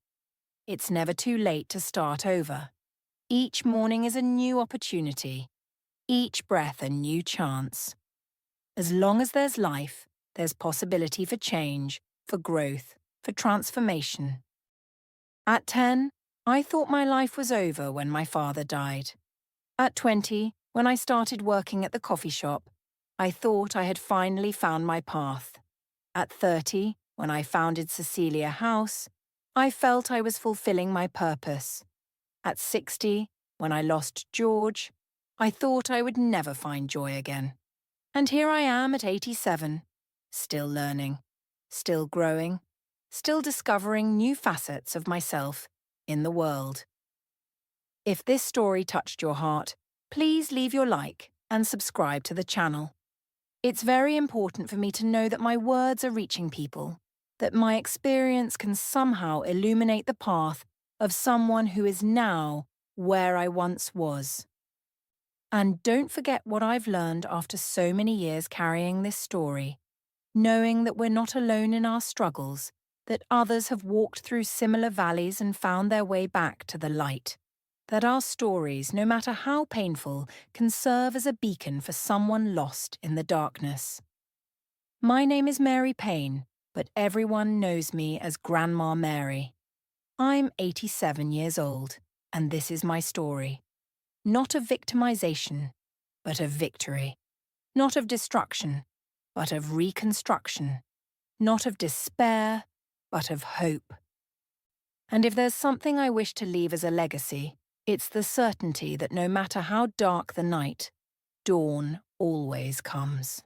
It's never too late to start over. Each morning is a new opportunity. Each breath a new chance. As long as there's life, there's possibility for change, for growth, for transformation. At 10, I thought my life was over when my father died. At 20, when I started working at the coffee shop, I thought I had finally found my path. At 30, when I founded Cecilia House, I felt I was fulfilling my purpose. At 60, when I lost George, I thought I would never find joy again. And here I am at 87, still learning, still growing, still discovering new facets of myself in the world. If this story touched your heart, please leave your like and subscribe to the channel. It's very important for me to know that my words are reaching people, that my experience can somehow illuminate the path of someone who is now where I once was. And don't forget what I've learned after so many years carrying this story, knowing that we're not alone in our struggles, that others have walked through similar valleys and found their way back to the light, that our stories, no matter how painful, can serve as a beacon for someone lost in the darkness. My name is Mary Payne, but everyone knows me as Grandma Mary. I'm 87 years old, and this is my story. Not of victimization, but of victory. Not of destruction, but of reconstruction. Not of despair, but of hope. And if there's something I wish to leave as a legacy, it's the certainty that no matter how dark the night, dawn always comes.